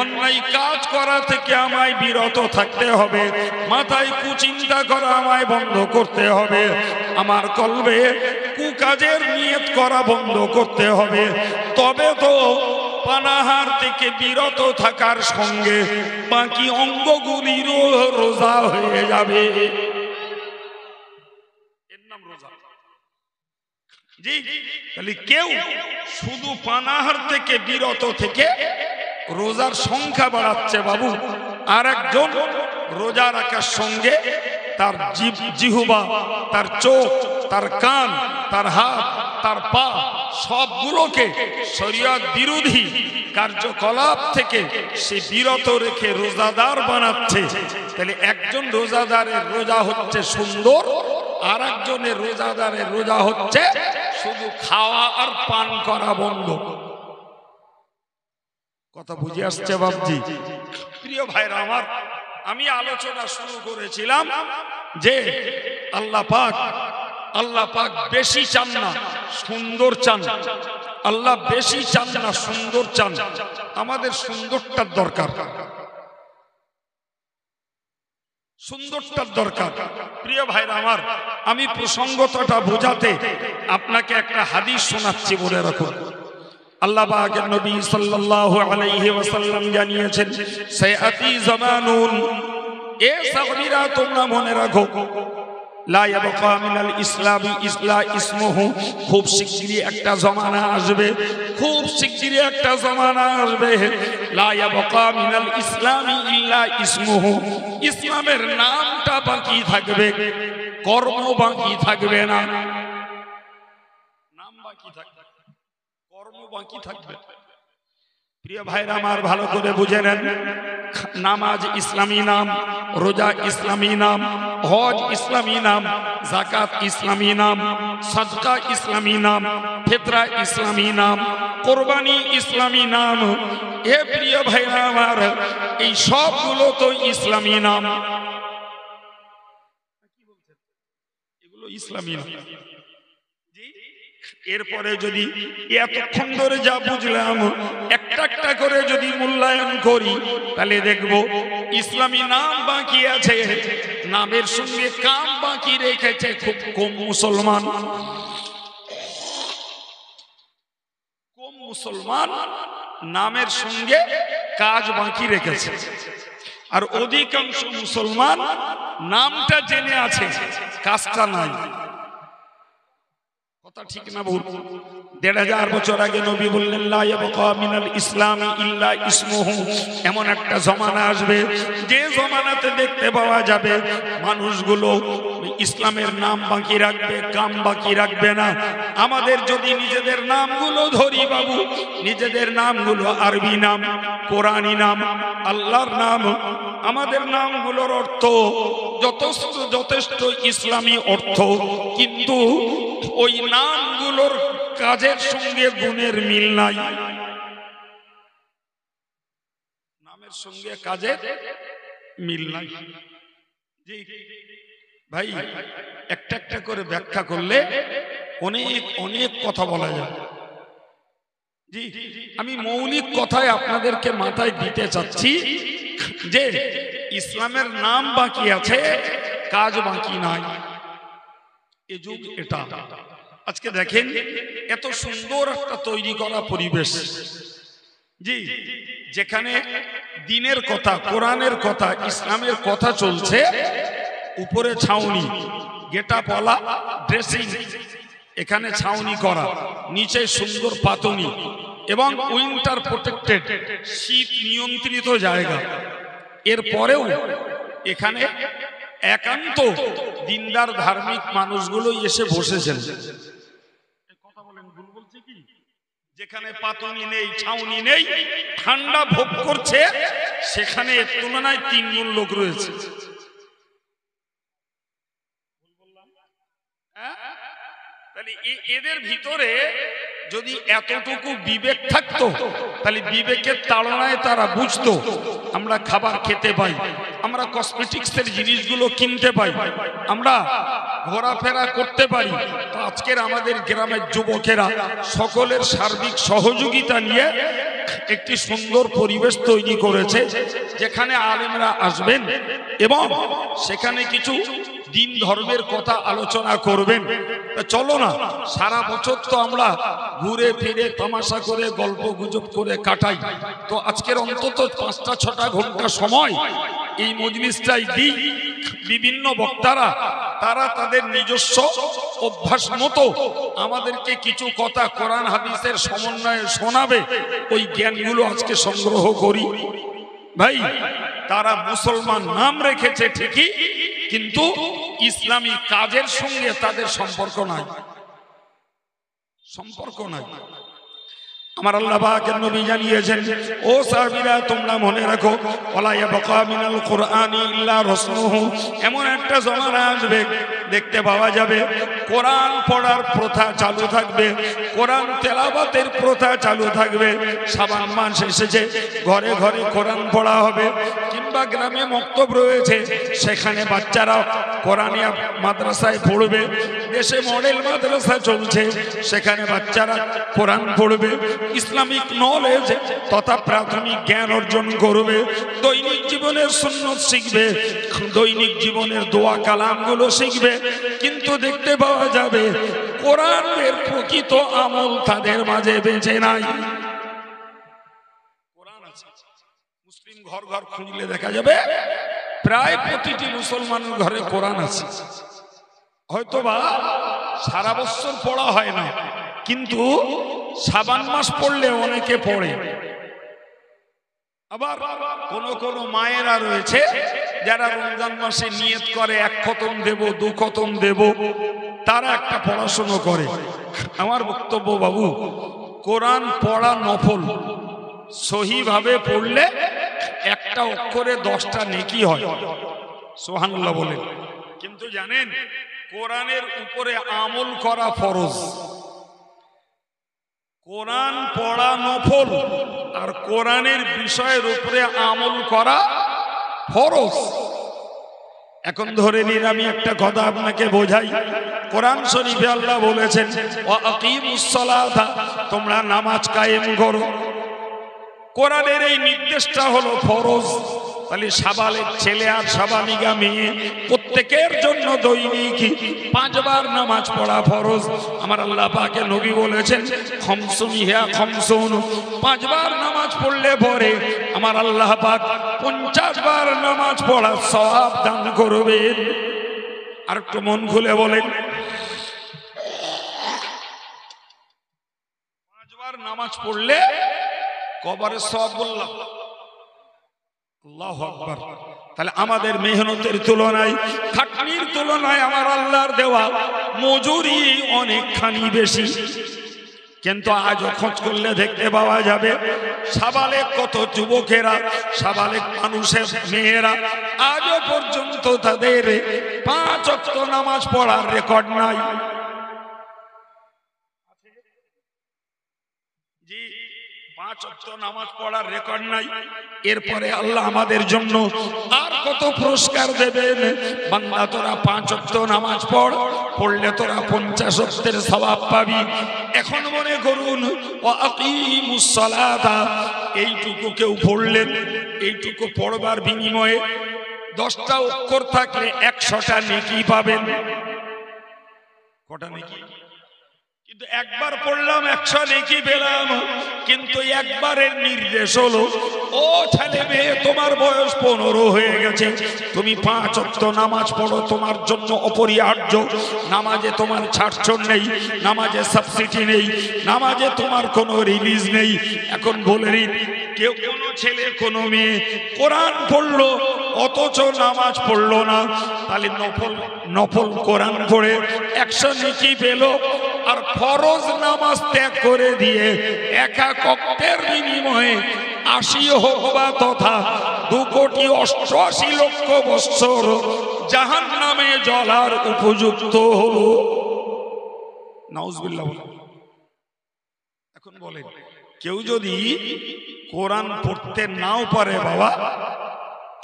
অন্যায় কাজ করা থেকে আমায় বিরত থাকতে হবে, মাথায় কুচিন্তা করা আমায় বন্ধ করতে হবে, আমার কলবে কুকাজের নিয়ত করা বন্ধ করতে হবে। তবে তো পানাহার থেকে বিরত থাকার সঙ্গে বাকি অঙ্গগুলিরও রোজা হয়ে যাবে। এর নাম রোজা। জি, তাহলে কেউ শুধু পানাহার থেকে বিরত থেকে রোজার সংখ্যা বাড়াচ্ছে বাবু, আর একজন রোজা রাখার সঙ্গে তার জিহ্বা, তার চোখ, তার কান, তার হাত, তার পা সবগুলোকে শরীয়ত বিরোধী কার্যকলাপ থেকে সে বিরত রেখে রোজাদার বানাচ্ছে। তাহলে একজন রোজাদারের রোজা হচ্ছে সুন্দর, আর একজনের রোজাদারের রোজা হচ্ছে শুধু খাওয়া আর পান করা বন্ধ। কথা বুঝে আসছে বাবজি? প্রিয় ভাইরা আমার, আমি আলোচনা শুরু করেছিলাম যে আল্লাহ পাক বেশি চান না, সুন্দর চান। আল্লাহ বেশি চান না, সুন্দর চান। আমাদের সুন্দরটার দরকার, সুন্দরটার দরকার। প্রিয় ভাইরা আমার, আমি প্রসঙ্গটা বোঝাতে আপনাকে একটা হাদিস শোনাচ্ছি, বলে রাখুন। আল্লাহ পাকের নবী সাল্লাল্লাহু আলাইহি ওয়াসাল্লাম জানিয়েছেন, সায়াতি জামানুন, এ সাহাবীরা তোমরা মনে রাখো, লা ইয়াবকা মিনাল ইসলামি ইসলা ইসমুহু, খুব শিগগিরই একটা জমানা আসবে, খুব শিগগিরই একটা জমানা আসবে, লা ইয়াবকা মিনাল ইসলামি ইল্লা ইসমুহু, ইসলামের নামটা বাকি থাকবে, কর্ম বাকি থাকবে না। নাম বাকি থাকবে, কর্ম বাকি থাকবে। প্রিয় ভাইরা আমার, ভালো করে বুঝে নেন, নামাজ ইসলামী নাম, রোজা ইসলামী নাম, হজ ইসলামী নাম, যাকাত ইসলামী নাম, সাদকা ইসলামী নাম, ফিতরা ইসলামী নাম, কোরবানি ইসলামী নাম। এ প্রিয় ভাইরা আমার, এই সবগুলো তো ইসলামী নাম, এগুলো ইসলামী নাম। এরপরে যদি এতক্ষণ ধরে যা বুঝলাম একটা একটা করে যদি মূল্যায়ন করি, তাহলে দেখব ইসলামী নাম বাকি আছে, নামের সঙ্গে কাম বাকি রেখেছে খুব কম মুসলমান। কম মুসলমান নামের সঙ্গে কাজ বাকি রেখেছে, আর অধিকাংশ মুসলমান নামটা জেনে আছে, কাজটা নাই। কথা ঠিক না ভুল? ১৫০০ বছর আগে নবী বললেন, লা ইয়াবকা মিনাল ইসলামি ইল্লা ইসমুহু। এমন একটা জমানা আসবে যে জমানাতে দেখতে পাওয়া যাবে মানুষগুলো ইসলামের নাম বাকি রাখবে, কাম বাকি রাখবে না। আমাদের যদি নিজেদের নামগুলো ধরি বাবু, নিজেদের নামগুলো আরবি নাম, কোরআনী নাম, আল্লাহর নাম, আমাদের নামগুলোর অর্থ যথেষ্ট ইসলামী অর্থ, কিন্তু ওই নামগুলোর কাজের সঙ্গে গুণের মিল নাই। নামের সঙ্গে কাজের মিল নাই। জি ভাই, একটা একটা করে ব্যাখ্যা করলে অনেক অনেক কথা বলা যায়। জি, আমি মৌলিক কথায় আপনাদেরকে মাথায় দিতে চাচ্ছি যে ইসলামের নাম বাকি আছে, কাজ বাকি নাই। এ যুগ এটা। আজকে দেখেন এত সুন্দর একটা তৈরি করা পরিবেশ, জি, যেখানে দিনের কথা, কোরআনের কথা, ইসলামের কথা চলছে। উপরে ছাউনি, গেটা পলা, ড্রেসিং, এখানে ছাউনি করা, নিচে সুন্দর পাতনি এবং উইন্টার প্রোটেক্টেড, শীত নিয়ন্ত্রিত জায়গা। এরপরেও এখানে একান্ত দিনদার ধার্মিক মানুষগুলো এসে বসেছেন। কথা বলেন, ভুল বলছে কি? যেখানে পাতনি নেই, ছাউনি নেই, ঠান্ডা ভোগ করছে, সেখানে এর তুলনায় 3 গুণ লোক রয়েছে। তাহলে এদের ভিতরে যদি এতটুকু বিবেক থাকতো, তাহলে বিবেকের তাড়নায় তারা বুঝতো আমরা খাবার খেতে পাই, আমরা কসমেটিক্সের জিনিসগুলো কিনতে পাই, আমরা ঘোরাফেরা করতে পারি। তো আজকের আমাদের গ্রামের যুবকেরা সকলের সার্বিক সহযোগিতা নিয়ে একটি সুন্দর পরিবেশ তৈরি করেছে, যেখানে আলেমরা আসবেন এবং সেখানে কিছু দিন ধর্মের কথা আলোচনা করবেন। চলো না, সারা বছর তো আমরা ঘুরে ফিরে তামাশা করে গল্প গুজব করে কাটাই, তো আজকের অন্তত 5-6 ঘন্টা সময় এই মজলিসটাই দিই। বিভিন্ন বক্তারা তারা তাদের নিজস্ব অভ্যাস মতো আমাদেরকে কিছু কথা কোরআন হাদিসের সমন্বয়ে শোনাবে, ওই জ্ঞানগুলো আজকে সংগ্রহ করি। ভাই, তারা মুসলমান নাম রেখেছে ঠিকই, কিন্তু ইসলামী কাজের সঙ্গে তাদের সম্পর্ক নাই, সম্পর্ক নাই। আমার আল্লাহ পাকের নবী জানিয়েছেন, ও সাহাবীরা তোমরা মনে রাখো, ওয়ালা ইয়াবকা মিনাল কুরআনি ইল্লা রাসূলুহু। এমন একটা জমানা আসবে দেখতে পাওয়া যাবে কোরআন পড়ার প্রথা চালু থাকবে, কোরআন তেলাওয়াতের প্রথা চালু থাকবে। শাবান মাস এসেছে, ঘরে ঘরে কোরআন পড়া হবে, কিংবা গ্রামে মক্তব রয়েছে, সেখানে বাচ্চারা কোরআনিয়া মাদ্রাসায় পড়বে। দেশে মডেল মাদ্রাসা চলছে, সেখানে বাচ্চারা কোরআন পড়বে, ইসলামিক নলেজ তথা প্রাথমিক জ্ঞান অর্জন করবে, দৈনিক জীবনের সুন্নত শিখবে, দৈনিক জীবনের দোয়া কালামগুলো শিখবে। কিন্তু দেখতে পাওয়া যাবে কোরআনের প্রকৃত আমল তাদের মাঝে বেঁচে নাই। কোরআন আছে, মুসলিম ঘর ঘর খুঁজলে দেখা যাবে প্রায় প্রতিটি মুসলমানের ঘরে কোরআন আছে। হয়তোবা সারা বছর পড়া হয় না, কিন্তু শাবান মাস পড়লে অনেকে পড়ে। আবার কোন কোন মায়েরা রয়েছে যারা রমজান মাসে নিয়ত করে 1 খতম দেব, 2 খতম দেব, তারা একটা পড়াশোনা করে। আমার বক্তব্য বাবু, কোরআন পড়া নফল, সহিভাবে পড়লে একটা অক্ষরে 10টা নেকি হয়। সুবহানাল্লাহ বলেন। কিন্তু জানেন কোরআনের উপরে আমল করা ফরজ। কোরআন পড়া নফল আর কোরআনের বিষয়ের উপরে আমল করা ফরজ। এখন ধরে নিন আমি একটা কথা আপনাকে বোঝাই। কোরআন শরীফে আল্লাহ বলেছেন ওয়া আকিমুস সালাতা, তোমরা নামাজ কায়েম করো। কোরআনের এই নির্দেশটা হলো ফরজ। তাহলে সাবালেক ছেলে আর সাবালিকা মেয়ে প্রত্যেকের জন্য দৈনিক 5 বার নামাজ পড়া ফরজ। আমার আল্লাহ পাকে নবী বলেছেন খমসুন ইয়া খমসুন, 5 বার নামাজ পড়লে পরে আমার আল্লাহ পাক 50 বার নামাজ পড়ার সওয়াব দান করবেন। আর একটু মন খুলে বলেন, 5 বার নামাজ পড়লে কবরের সওয়াব বললাম। আল্লাহু আকবার। তাহলে আমাদের মেহনতের তুলনায়, খাটনির তুলনায় আমার আল্লাহর দেওয়া মজুরি অনেকখানি বেশি। কিন্তু আজও খোঁজ করলে দেখতে পাওয়া যাবে সাবালেক কত যুবকেরা, সাবালেক মানুষের মেয়েরা আজও পর্যন্ত তাদের 5 ওয়াক্ত নামাজ পড়ার রেকর্ড নাই। জি, 5 ওয়াক্ত নামাজ পড়ার রেকর্ড নাই। এরপরে আল্লাহ আমাদের জন্য আর কত পুরস্কার দেবেন। বান্দা তোরা 5 ওয়াক্ত নামাজ পড়, পড়লে তোরা 50 ওয়াক্তের সওয়াব পাবি। এখন মনে করুন ওয়া আকিমুস সালাতা, এইটুকু কেউ পড়লেন, এইটুকু পড়বার বিনিময়ে 10টা অক্ষর থাকলে 100টা নেকি পাবেন। কটা নেকি? কিন্তু একবার পড়লাম 100 নেকি পেলাম। কিন্তু একবারের নির্দেশ হলো ও ছেলে মেয়ে তোমার বয়স 15 হয়ে গেছে, তুমি 5 ওয়াক্ত নামাজ পড়ো, তোমার জন্য অপরিহার্য। নামাজে তোমার ছাড়ছড় নেই, নামাজে সাবসিডি নেই, নামাজে তোমার কোনো রিলিজ নেই। এখন বলে নিন কেউ কোনো ছেলে কোনো মেয়ে কোরআন পড়লো অথচ নামাজ পড়লো না, তাহলে নফল কোরআন পড়ে 100 নেকি পেল, আর ফরজ নামাজ ত্যাগ করে দিয়ে 1 ওয়াক্তের বিনিময়ে 80 হোক বা তথা 2,88,00,000 বৎসর জাহান্নামে জ্বলার উপযুক্ত হলো। নাউজুবিল্লাহ। এখন বলেন কেউ যদি কোরআন পড়তে নাও পারে, বাবা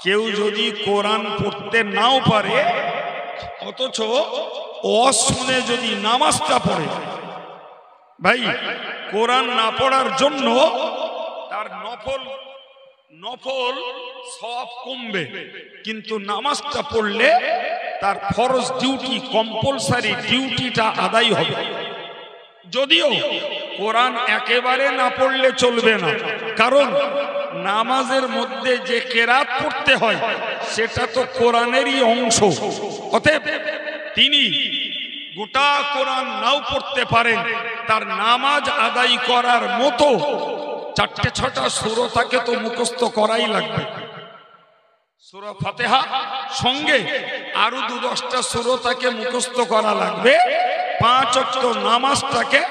কেউ যদি কোরআন পড়তে নাও পারে অথচ শুনে যদি নামাজটা পড়ে, ভাই কোরআন না পড়ার জন্য তার নফল সওয়াব কমবে, কিন্তু নামাজটা পড়লে তার ফরজ ডিউটি, কম্পালসারি ডিউটিটা আদায় হবে। যদিও কোরআন একেবারে না পড়লে চলবে না, কারণ নামাজের মধ্যে যে কেরাত পড়তে হয় সেটা তো কোরআনেরই অংশ। অতএব তিনি গোটা কোরআন নাও পড়তে পারেন, তার নামাজ আদায় করার মতো 4-6টা সূরা তাকে তো মুখস্থ করাই লাগবে। সূরা ফাতিহা সঙ্গে আরো 2-10টা সূরা তাকে মুখস্থ করা লাগবে 5 ওয়াক্ত নামাজটাকে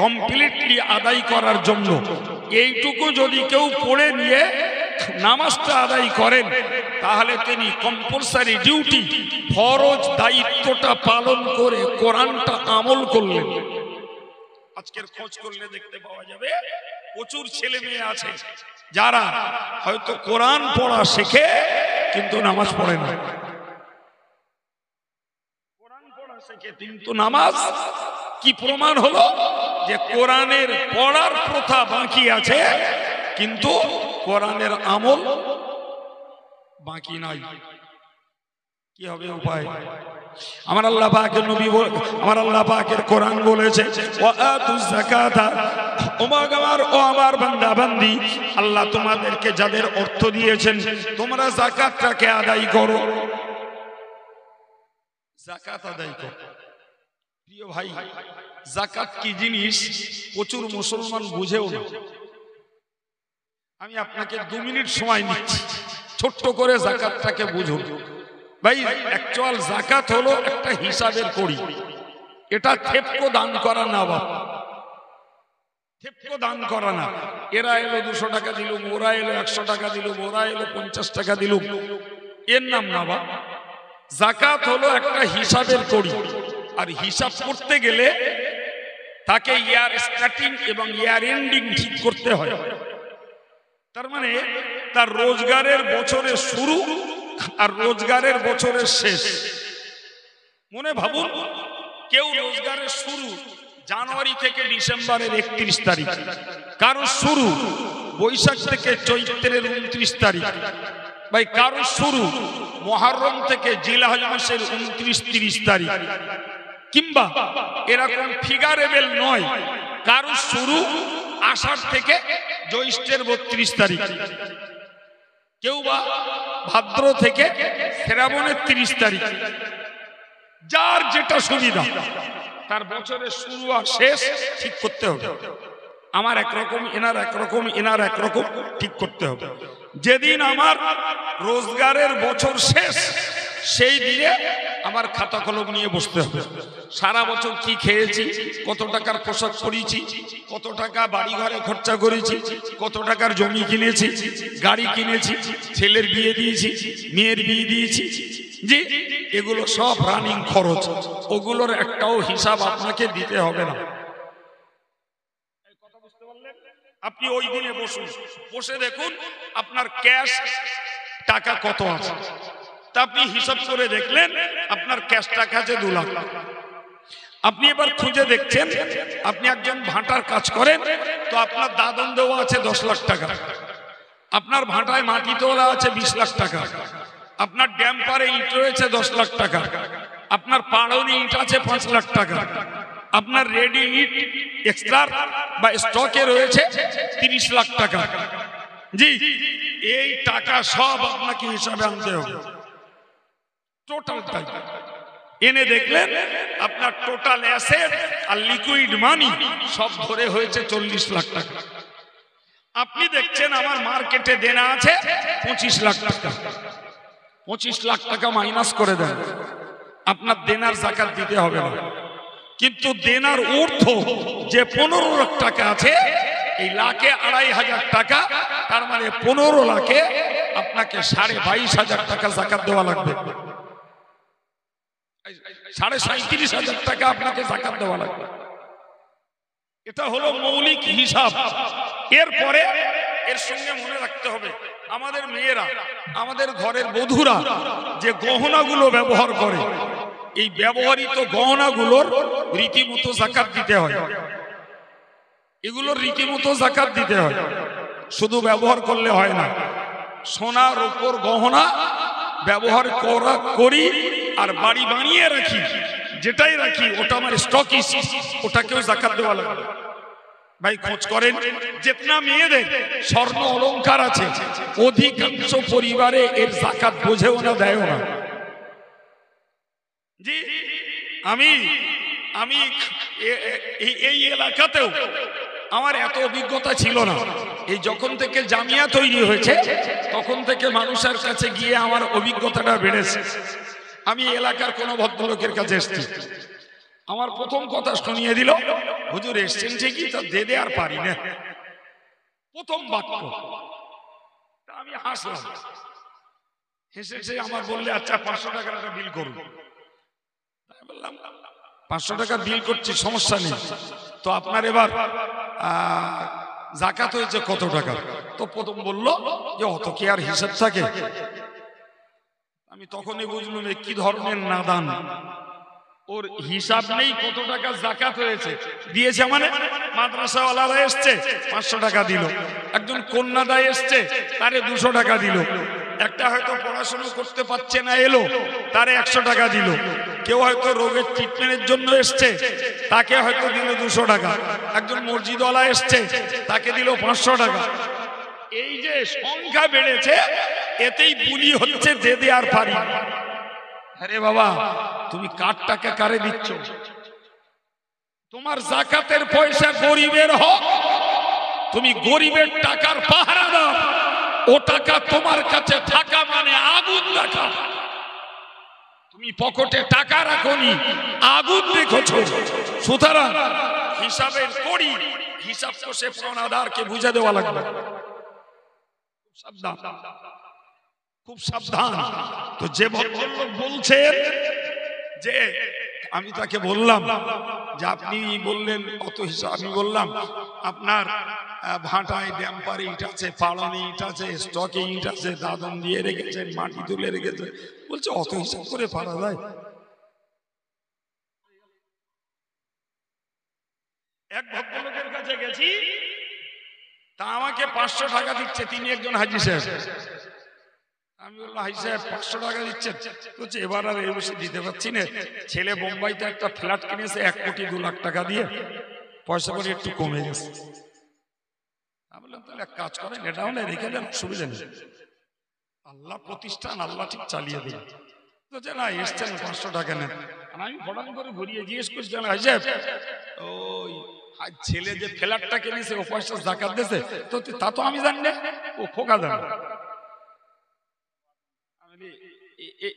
কমপ্লিটলি আদায় করার জন্য। এইটুকু যদি কেউ পড়ে নিয়ে নামাজটা আদায় করেন তাহলে তিনি কম্পালসারি ডিউটি, ফরজ দায়িত্বটা পালন করে কোরআনটা আমল করলেন। আজকের খোঁজ করলে দেখতে পাওয়া যাবে প্রচুর ছেলে মেয়ে আছে যারা হয়তো কোরআন পড়া শেখে কিন্তু নামাজ পড়ে না। কোরআন পড়া শেখে কিন্তু নামাজ, কি প্রমাণ হলো যে কোরআনের পড়ার প্রথা বাকি আছে কিন্তু কোরআনের আমল বাকি নাই। কি হবে উপায়? আমার আল্লাহ পাকের নবী, আমার আল্লাহ পাকের কোরআন বলেছে ওয়া আতুজ যাকাতা, ও আমার বান্দা বান্দি, আল্লাহ তোমাদেরকে যাদের অর্থ দিয়েছেন তোমরা যাকাতটাকে আদায় করো। যাকাত আদায় করো। প্রিয় ভাই, যাকাত কি জিনিস প্রচুর মুসলমান বুঝেও না। আমি আপনাকে 2 মিনিট সময় নিচ্ছি, ছোট্ট করে যাকাতটাকে বুঝুন। ভাই অ্যাকচুয়াল যাকাত হলো একটা হিসাবের কড়ি, এটা থেপকো দান করা না। বাবা থেপকো দান করা না, এরা এলো 200 টাকা দিল, ওরা এলো 100 টাকা দিল, ওরা এলো 50 টাকা দিল, এর নাম না। বা যাকাত হলো একটা হিসাবের কড়ি, আর হিসাব করতে গেলে তাকে ইয়ার স্টার্টিং এবং ইয়ার এন্ডিং ঠিক করতে হয়। তার মানে তার রোজগারের বছরের শুরু আর রোজগারের বছরের শেষ। মনে ভাবুন, কেউ রোজগারের শুরু জানুয়ারি থেকে ডিসেম্বরের 31 তারিখ, কারো শুরু বৈশাখ থেকে চৈত্রের 29 তারিখ, ভাই কারো শুরু মুহররম থেকে জিলহজ মাসের 29-30 তারিখ, কিংবা এরকম ফিগারেবল নয়, কারো শুরু আষাঢ় থেকে জ্যৈষ্ঠের 32 তারিখ, কেউ বা ভাদ্র থেকে শ্রাবণের 30 তারিখ। যার যেটা সুবিধা তার বছরের শুরু আর শেষ ঠিক করতে হবে। আমার একরকম, এনার একরকম, এনার একরকম ঠিক করতে হবে। যেদিন আমার রোজগারের বছর শেষ সেই দিনে আমার খাতা কলম নিয়ে বসতে হবে। সারা বছর কি খেয়েছি, কত টাকার পোশাক পরেছি, কত টাকা বাড়ি ঘরে খরচা করেছি, কত টাকার জমি কিনেছি, গাড়ি কিনেছি, ছেলের বিয়ে দিয়েছি, মেয়ের বিয়ে দিয়েছি, জি এগুলো সব রানিং খরচ, ওগুলোর একটাও হিসাব আপনাকে দিতে হবে না। আপনি ওই দিনে বসুন, বসে দেখুন আপনার ক্যাশ টাকা কত আছে। তা আপনি হিসাব করে দেখলেন আপনার ক্যাশ টাকা আছে 2 লাখ। আপনি এবার খুঁজে দেখছেন আপনি একজন ভাটার কাজ করেন, তো আপনার দাদন দেওয়া আছে 10 লাখ টাকা, আপনার ভাটায় মাটি তোলা আছে 20 লাখ টাকা, আপনার ড্যাম্পারে ইট রয়েছে 10 লাখ টাকা, আপনার পাড়নে ইট আছে 5 লাখ টাকা, আপনার রেডি ইট এক্সট্রা বা স্টকে রয়েছে 30 লাখ টাকা। জি এই টাকা সব আপনাকে হিসাবে আনতে হবে। টোটালটাই এনে দেখলেন আপনার টোটাল অ্যাসেট আর লিকুইড মানি সব ধরে হয়েছে 40 লাখ টাকা। আপনি দেখছেন আমার মার্কেটে দেনা আছে 25 লাখ টাকা। 25 লাখ টাকা মাইনাস করে দেন, আপনার দেনার যাকাত দিতে হবে না। কিন্তু দেনার অর্থ যে 15 লাখ টাকা আছে, এই লাখে 2,500 টাকা, তার মানে 15 লাখে আপনাকে 22,500 টাকা যাকাত দেওয়া লাগবে। 37,500 টাকা আপনাকে যাকাত দেওয়া লাগবে। এটা হলো মৌলিক হিসাব। এরপরে এর সঙ্গে মনে রাখতে হবে আমাদের মেয়েরা, আমাদের ঘরের বধূরা যে গহনাগুলো ব্যবহার করে, এই ব্যবহৃত গহনাগুলোর রীতিমতো যাকাত দিতে হয়। এগুলোর রীতিমতো যাকাত দিতে হয়, শুধু ব্যবহার করলে হয় না। সোনার উপর গহনা ব্যবহার করি আর বাড়ি বানিয়ে রাখি, যেটাই রাখি ওটা আমার স্টকিস, ওটাকেও যাকাত দেওয়া লাগবে। ভাই খোঁজ করেন, যেতনা মেয়েদের স্বর্ণ অলংকার আছে অধিকাংশ পরিবারে এর যাকাত বোঝেও না, দেয়ও না। জি আমি এই এলাকাতেও আমার এত অভিজ্ঞতা ছিল না। এই যখন থেকে জামিয়া তৈরি হয়েছে তখন থেকে মানুষের কাছে গিয়ে আমার অভিজ্ঞতাটা বেড়েছে। আমি এলাকার কোনো ভদ্রলোকের কাছে এসেছি, আমার প্রথম কথা শুনিয়ে দিল, হুজুর এসছেন ঠিকই, তা দে আর পারি না, প্রথম বাক্য। আমি হাসলাম, হেসে আমার বললে আচ্ছা 500 টাকার একটা বিল করুন। বললাম 500 টাকা বিল করছি, সমস্যা নেই, তো আপনার এবার যাকাত হয়েছে কত টাকা? তো প্রথম বলল যে অত কি আর হিসাব থাকে? আমি তখনই বুঝলাম কি ধরনের নাদান, ওর হিসাব নেই কত টাকা যাকাত হয়েছে। দিয়েছে মানে মাদ্রাসাওয়ালারা এসছে 500 টাকা দিল, একজন কন্যাদায় এসছে তারে 200 টাকা দিল, একটা হয়তো পড়াশোনা করতে পারছে না এলো তারে 100 টাকা দিল, কেউ হয়তো রোগের ট্রিটমেন্টের জন্য এসছে তাকে হয়তো দিল 200 টাকা, একজন মসজিদওয়ালা এসছে তাকে দিল 500 টাকা। এই যে সংখ্যা বেড়েছে এতেই বুলি হচ্ছে দে আর পারি। আরে বাবা, তুমি কার টাকা কারে দিচ্ছ? তোমার যাকাতের পয়সা গরিবের হক, তুমি গরিবের টাকার পাহারাদার। ও টাকা তোমার কাছে থাকা মানে আগুন দেখা। তুমি পকেটে টাকা রাখোনি, আগুন দেখেছো। সুতরাং হিসাবের করি হিসাব কষে পাওনাদারকে বুঝে দেওয়া লাগবে। সাবধান, খুব সাবধান। তো যে ভদ্রলোক বলছেন যে আমি তাকে বললাম যে আপনি বললেন কত হিসাব, আমি বললাম আপনার ভাটায় ড্যাম্পারে ইট আছে, পালনে ইট আছে, স্টকে ইট আছে, দাদন দিয়ে রেখেছেন, মাটি তুলে রেখেছেন। বলছে অত হিসাব করে পারা যায়? এক ভদ্রলোকের কাছে গেছি, তা আমাকে 500 টাকা দিচ্ছে, তিনি একজন হাজি সাহেব। আমি বললাম হাজি সাহেব 500 টাকা দিচ্ছেন? বলছে এবার আর এই বেশি দিতে পারছি না, ছেলে বোম্বাইতে একটা ফ্ল্যাট কিনেছে 1 কোটি 2 লাখ টাকা দিয়ে, পয়সা করে একটু কমে গেছে। আমি বললাম তাহলে এক কাজ করেন, এটাও না রেখে দেন, অসুবিধা নেই, আল্লাহ প্রতিষ্ঠান, আল্লাহ ঠিক চালিয়ে দেন। বলছে না, এসছেন 500 টাকা নেন। আমি ফটান করে ঘুরিয়ে জিজ্ঞেস করছি হাজি সাহেব ওই ছেলে যে ফ্ল্যাটটা কিনেছে ও পয়সা যাকাত দিয়েছে? তো তা তো আমি জানি না, ও খোকা জানে।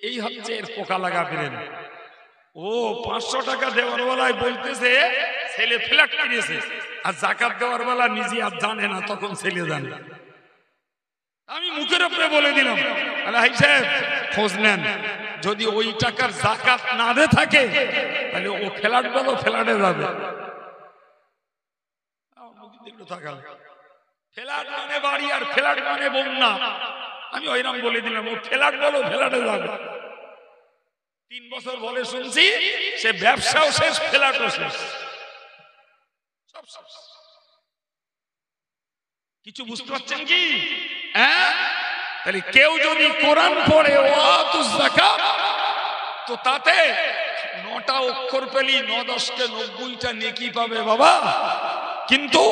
এই হচ্ছে এর পোকা লাগা বেরেন। ও 500 টাকা দেওয়ার বেলায় বলতেছে ছেলে ফ্ল্যাট কিনেছে, আর যাকাত দেওয়ার বেলা নিজে আর জানে না, তখন ছেলে জানে। আমি মুখের উপরে বলে দিলাম হাজি সাহেব খোঁজ নেন, যদি ওই টাকার যাকাত না দে থাকে তাহলে ও ফ্ল্যাট বলো ফ্ল্যাটে যাবে। ফ্ল্যাট মানে বাড়ি আর ফ্ল্যাট মানে বন্যা, আমি ওইরকম বলে দিলাম, ও ফ্ল্যাট বলো ফ্ল্যাটে যাবে। 3 বছর বলে শুনছি, সে ব্যবসাও শেষ, ফ্ল্যাটও শেষ, সব সব। কিছু বুঝতে পারছেন কি? হ্যাঁ, তাহলে কেউ যদি কোরআন পড়ে ওয়াতুজ যাকাত, তো তাতে 9টা অক্ষর পেলি 9-10কে 90টা নেকি পাবে বাবা। কিন্তু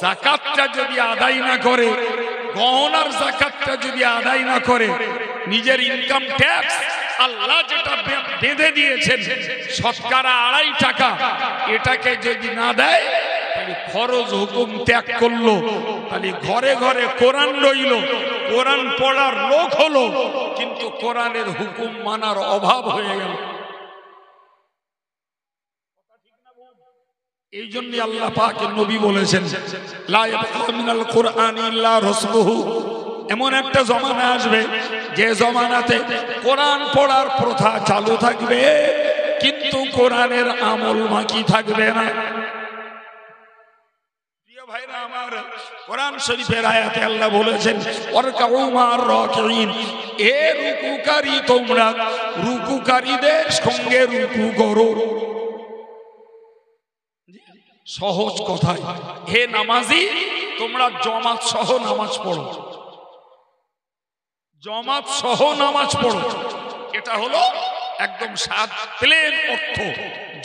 যাকাতটা যদি আদায় না করে, গহনার যাকাতটা যদি আদায় না করে, নিজের ইনকাম ট্যাক্স আল্লাহ যেটা বেঁধে দিয়েছেন শতকরা 2.5 টাকা, এটাকে যদি না দেয় তাহলে ফরজ হুকুম ত্যাগ করলো। তাহলে ঘরে ঘরে কোরআন রইল, কোরআন পড়ার লোক হলো, কিন্তু কোরআনের হুকুম মানার অভাব হয়ে গেল। এই জন্য আল্লাহ পাকের নবী বলেছেন লা ইয়াবকা মিনাল কুরআনি ইল্লা রাসূলুহু। এমন একটা জমানা আসবে যে জমানাতে কোরআন পড়ার প্রথা চালু থাকবে, কিন্তু কোরআনের আমল বাকি থাকবে না। প্রিয় ভাইরা আমার, কোরআন শরীফের আয়াতে আল্লাহ বলেছেন ওয়ারকাউ মা'আর রাকিঈন, এ রুকুকারী তোমরা রুকুকারীদের সঙ্গে রুকু করো। সহজ কথায়, হে নামাজি তোমরা জামাত সহ নামাজ পড়ো, জামাত সহ নামাজ পড়ো। এটা হলো একদম সাদ প্লেন অর্থ,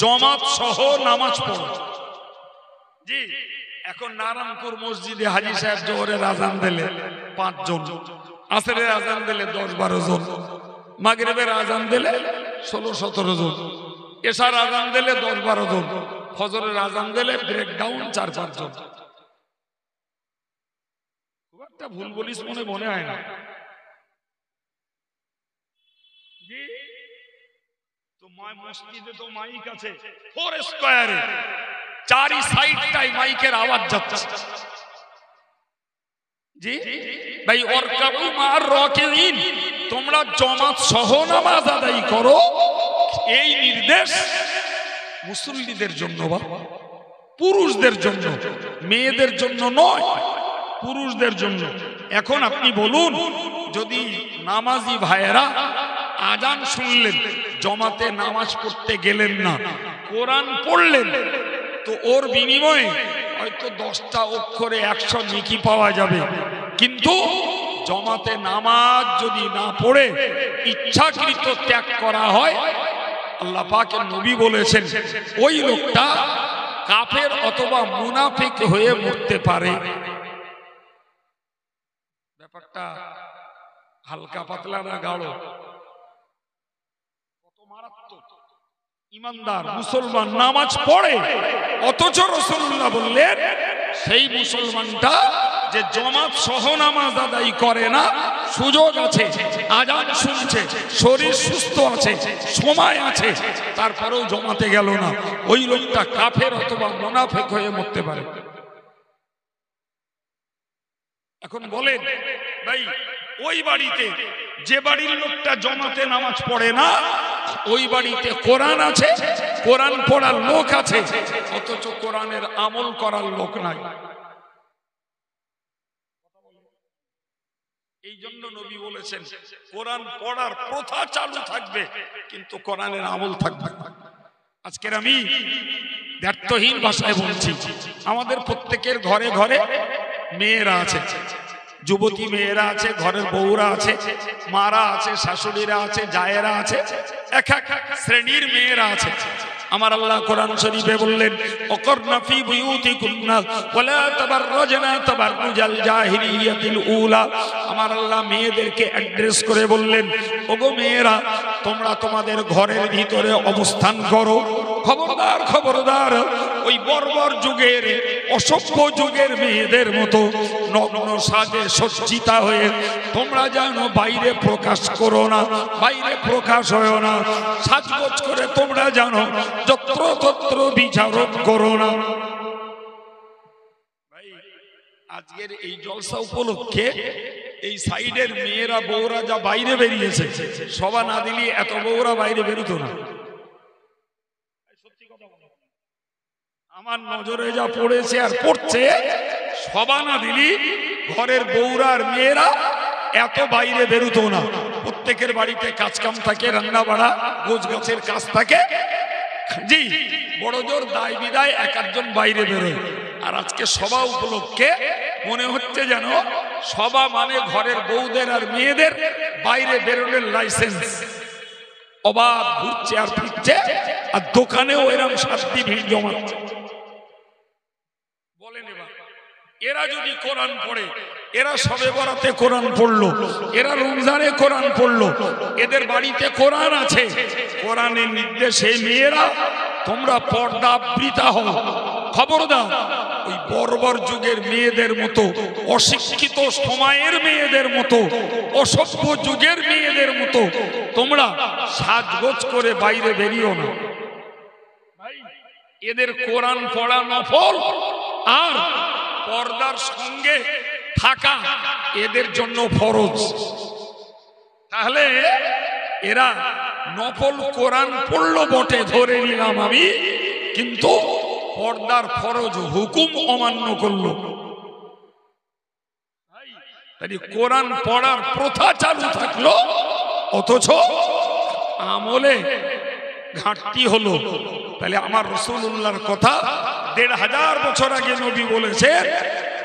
জামাত সহ নামাজ পড়ো। জি, এখন নারায়ণপুর মসজিদে হাজী সাহেব জোহরের আজান দিলে 5 জন, আসরের আজান দিলে 10-12 জন, মাগরিবের আজান দিলে 16-17 জন, এশার আজান দিলে 10-12 জন, ফজরের আজান দিলে ব্রেকডাউন 4-5 জন। খুব একটা ভুল বলিস মনে হয় না। জি, তো মসজিদে তো মাইক আছে 4 স্কয়ারে, 4 সাইডটাই মাইকের আওয়াজ যাচ্ছে। জি ভাই, ওয়ারকাউ মা'আর রাকিঈন, তোমরা জামাত সহ নামাজ আদায় করো। এই নির্দেশ মুসল্লিদের জন্য বা পুরুষদের জন্য, মেয়েদের জন্য নয়, পুরুষদের জন্য। এখন আপনি বলুন, যদি নামাজি ভাইয়েরা আজান শুনলেন, জামাতে নামাজ পড়তে গেলেন না, কোরআন পড়লেন, তো ওর বিনিময়ে হয়তো 10টা অক্ষরে 100 নেকি পাওয়া যাবে। কিন্তু জামাতে নামাজ যদি না পড়ে ইচ্ছাকৃত ত্যাগ করা হয়, আল্লাহ পাকের নবী বলেছেন ওই লোকটা কাফের অথবা মুনাফিক হয়ে মরতে পারে। ব্যাপারটা হালকা পাতলা না গাঢ়? কত মারাত্মক! ইমানদার মুসলমান নামাজ পড়ে, অথচ রাসূলুল্লাহ বললেন সেই মুসলমানটা যে জামাত সহ নামাজ আদায় করে না, সুযোগ আছে, আজান শুনছে, শরীর সুস্থ আছে, সময় আছে, তারপরেও জামাতে গেল না, ওই লোকটা কাফের অথবা মুনাফিক হয়ে মরতে পারে। এখন বলেন ভাই, ওই বাড়িতে যে বাড়ির লোকটা জমাতে নামাজ পড়ে না, ওই বাড়িতে কোরআন আছে, কোরআন পড়ার লোক আছে, অথচ কোরআনের আমল করার লোক নাই। এই জন্য নবী বলেছেন কোরআন পড়ার প্রথা চালু থাকবে, কিন্তু কোরআনের আমল থাকবে না। আজকের আমি দ্ব্যর্থহীন ভাষায় বলছি, আমাদের প্রত্যেকের ঘরে ঘরে মেয়েরা আছে, যুবতী মেয়েরা আছে, ঘরের বউরা আছে, মারা আছে, শাশুড়িরা আছে, জায়েরা আছে, এক এক শ্রেণীর মেয়েরা আছে। আমার আল্লাহ কোরআন শরীফে বললেন, ওয়াকরনা ফি বুয়ুতিকুন্না ওয়ালা তাবাররাজনা তাবাররুজাল জাহিলিয়াতিল উলা। আমার আল্লাহ মেয়েদেরকে অ্যাড্রেস করে বললেন, ওগো মেয়েরা, তোমরা তোমাদের ঘরের ভিতরে অবস্থান করো। খবরদার খবরদার, ওই বর্বর যুগের, অসভ্য যুগের মেয়েদের মতো নগ্ন সাজে সজ্জিতা হয়ে তোমরা যেন বাইরে প্রকাশ করো না, বাইরে প্রকাশ হয় না। সাজগোজ করে তোমরা জানো যত্রতত্র বিচারণ করো না। ভাই, আজকের এই জলসা উপলক্ষে এই সাইডের মেয়েরা বউরা যা বাইরে বেরিয়েছে, সভা না দিলে এত বউরা বাইরে বেরোতো না। আমার নজরে যা পড়েছে আর পড়ছে, সভা না দিলি ঘরের বউরা আর মেয়েরা এত বাইরে বেরোতো না। প্রত্যেকের বাড়িতে কাজকাম থাকে, রান্না বাড়া, গোছ গাছের কাজ থাকে, জি বড় জোর দায় বিদায় এক একজন বাইরে বেরোয়। আর আজকে সভা উপলক্ষে মনে হচ্ছে যেন সভা মানে ঘরের বউদের আর মেয়েদের বাইরে বেরোনোর লাইসেন্স। অবাধ ঘুরছে আর ফিরছে, আর দোকানেও এরকম শাস্তি ভিড় জমাচ্ছে। বলেন এবার, এরা যদি কোরআন পড়ে, এরা শবে বরাতে কোরআন পড়লো, এরা রমজানে কোরআন পড়লো, এদের বাড়িতে কোরআন আছে, কোরআনের নির্দেশে মেয়েরা তোমরা পর্দাবৃতা হও। খবরদার ওই বর্বর যুগের মেয়েদের মতো, অশিক্ষিত সময়ের মেয়েদের মতো, অসভ্য যুগের মেয়েদের মতো তোমরা সাজগোজ করে বাইরে বেরিও না। এদের কোরআন পড়া নফল, আর পর্দার সঙ্গে থাকা এদের জন্য ফরজ। তাহলে এরা নফল কোরআন পড়লো বটে, ধরে নিলাম আমি, কিন্তু পর্দার ফরজ হুকুম অমান্য করলো। তাই কোরআন পড়ার প্রথা চালু থাকলো, অথচ আমলে ঘাটতি হলো। তাহলে আমার রাসূলুল্লাহর কথা ১৫০০ বছর আগে নবী বলেছেন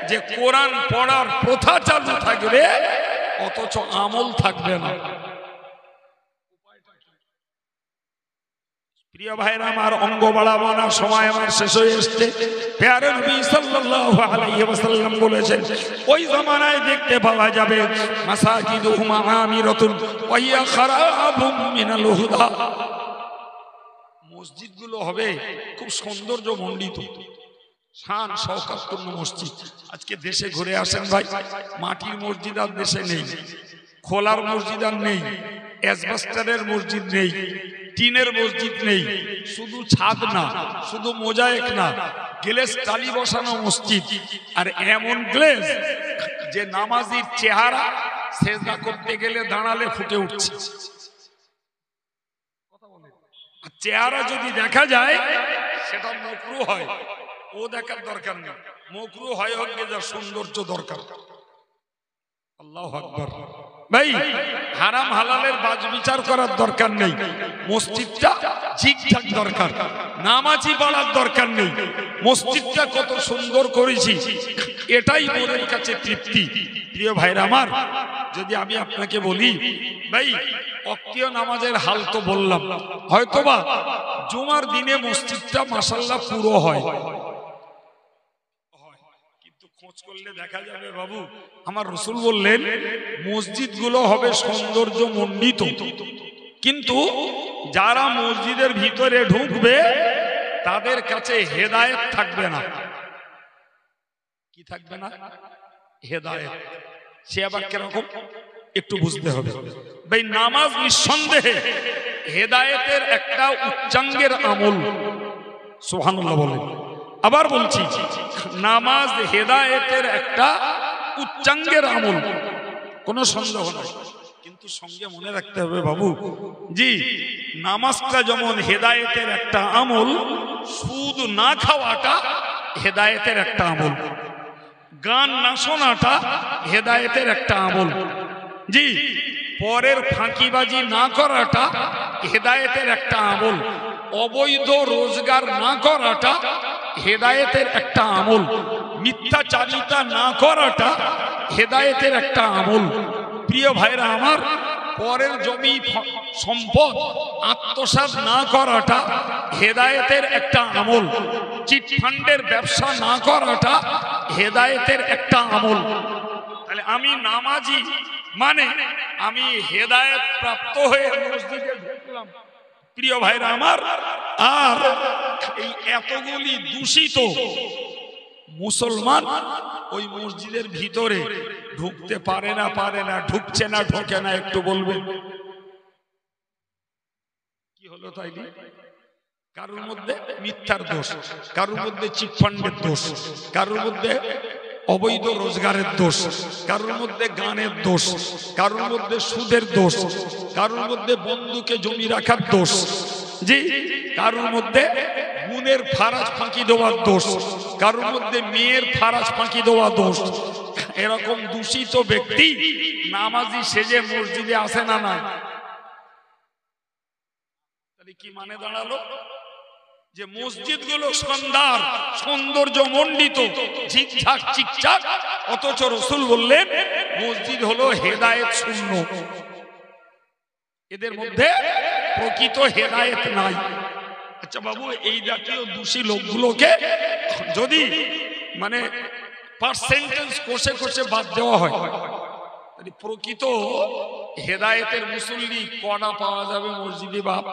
যে কোরআন পড়ার প্রথা চালু থাকবে, অথচ আমল থাকবে না। প্রিয় ভাইরা আমার, অঙ্গ বাড়াবো না, সময় আমার শেষ হয়ে এসছে। প্যারে নবী সাল্লাল্লাহু আলাইহি ওয়াসাল্লাম বলেছেন, ওই জামানায় দেখতে পাওয়া যাবে মাসাজিদুহুম আমিরাতুন ওয়া হিয়া খারাবুম মিনাল হুদা। মসজিদগুলো হবে খুব সৌন্দর্য মণ্ডিত, শান শওকতপূর্ণ মসজিদ। আজকে দেশে ঘুরে আসেন ভাই, মাটির মসজিদ আর দেশে নেই, খোলার মসজিদ আর নেই, অ্যাসবেস্টারের মসজিদ নেই, টিনের মসজিদ নেই, শুধু ছাদ না, শুধু মোজায়েক না, গ্লেজ টালি বসানো মসজিদ। আর এমন গ্লেজ যে নামাজির চেহারা সেজদা করতে গেলে দাঁড়ালে ফুটে উঠছে। চেহারা যদি দেখা যায় সেটা মকরু হয়, ও দেখার দরকার নেই। মকরু হয় হোক, যা সৌন্দর্য দরকার। আল্লাহু আকবার। ভাই, হারাম হালালের বাজ বিচার করার দরকার নেই, মসজিদটা ঠিকঠাক দরকার, নামাজি বাড়ার দরকার নেই। মসজিদটা কত সুন্দর করেছি, এটাই মোদের কাছে তৃপ্তি। প্রিয় ভাইরা আমার, যদি আমি আপনাকে বলি ভাই, অক্তীয় নামাজের হাল তো বললাম, হয়তোবা জুমার দিনে মসজিদটা মাশাআল্লাহ পুরো হয়, কিন্তু খোঁজ করলে দেখা যাবে বাবু, আমার রাসূল বললেন মসজিদগুলো হবে সৌন্দর্য মণ্ডিত, কিন্তু যারা মসজিদের ভিতরে ঢুকবে তাদের কাছে হেদায়েত থাকবে না। কি থাকবে না? হেদায়েত। সে আবার কিরকম একটু বুঝতে হবে ভাই। নামাজ নিঃসন্দেহে হেদায়েতের একটা উচ্চাঙ্গের আমল, সুবহানাল্লাহ বলেন। আবার বলছি, নামাজ হেদায়েতের একটা উচ্চাঙ্গের আমল, কোনো সন্দেহ নাই। কিন্তু সঙ্গে মনে রাখতে হবে বাবু জি, নামাজটা যেমন হেদায়েতের একটা আমল, সুদ না খাওয়াটা হেদায়েতের একটা আমল, গান না শোনাটা হেদায়েতের একটা আমল, জি, পরের ফাঁকিবাজি না করাটা হেদায়েতের একটা আমল, অবৈধ রোজগার না করাটা হেদায়েতের একটা আমল, মিথ্যাচারিতা না করাটা হেদায়েতের একটা আমল। প্রিয় ভাইরা আমার, পরের জমি সম্পদ আত্মসাৎ না করাটা হেদায়েতের একটা আমল, চিটফান্ডের ব্যবসা না করাটা হেদায়েতের একটা আমল। তাহলে আমি নামাজি মানে আমি হেদায়েত প্রাপ্ত হয়ে মসজিদে ঢুকলাম প্রিয় ভাইরা আমার, আর এই এতগুলি দূষিত মুসলমান ওই মসজিদের ভিতরে ঢুকতে পারে না, ঢুকছে না, ঢোকে না, একটু বলবেন কি হলো? তাই কারোর মধ্যে মিথ্যার দোষ, কারোর মধ্যে চিটফান্ডের দোষ, কারোর মধ্যে অবৈধ রোজগারের দোষ, কারোর মধ্যে গানের দোষ, কারোর মধ্যে সুদের দোষ, কারোর মধ্যে বন্ধুকে জমি রাখার দোষ, জি, কারোর মধ্যে গুণের ফারাজ ফাঁকি দেওয়ার দোষ, কারোর মধ্যে মেয়ের ফারাজ ফাঁকি দেওয়া দোষ। এরকম দূষিত ব্যক্তি নামাজি সেজে মসজিদে আসে না, না? তাহলে কি মানে দাঁড়ালো? যে মসজিদগুলো সৌন্দর্য মণ্ডিত, ঝিকঝাক চিকচাক, অথচ রাসূল বললেন মসজিদ হলো হেদায়েত শূন্য, এদের মধ্যে প্রকৃত হেদায়েত নাই। আচ্ছা বাবু, এই জাতীয় দোষী লোকগুলোকে যদি মানে পার্সেন্টেজ কষে কষে বাদ দেওয়া হয়, তাহলে প্রকৃত হেদায়েতের মুসল্লি কটা পাওয়া যাবে মসজিদে? বাপ,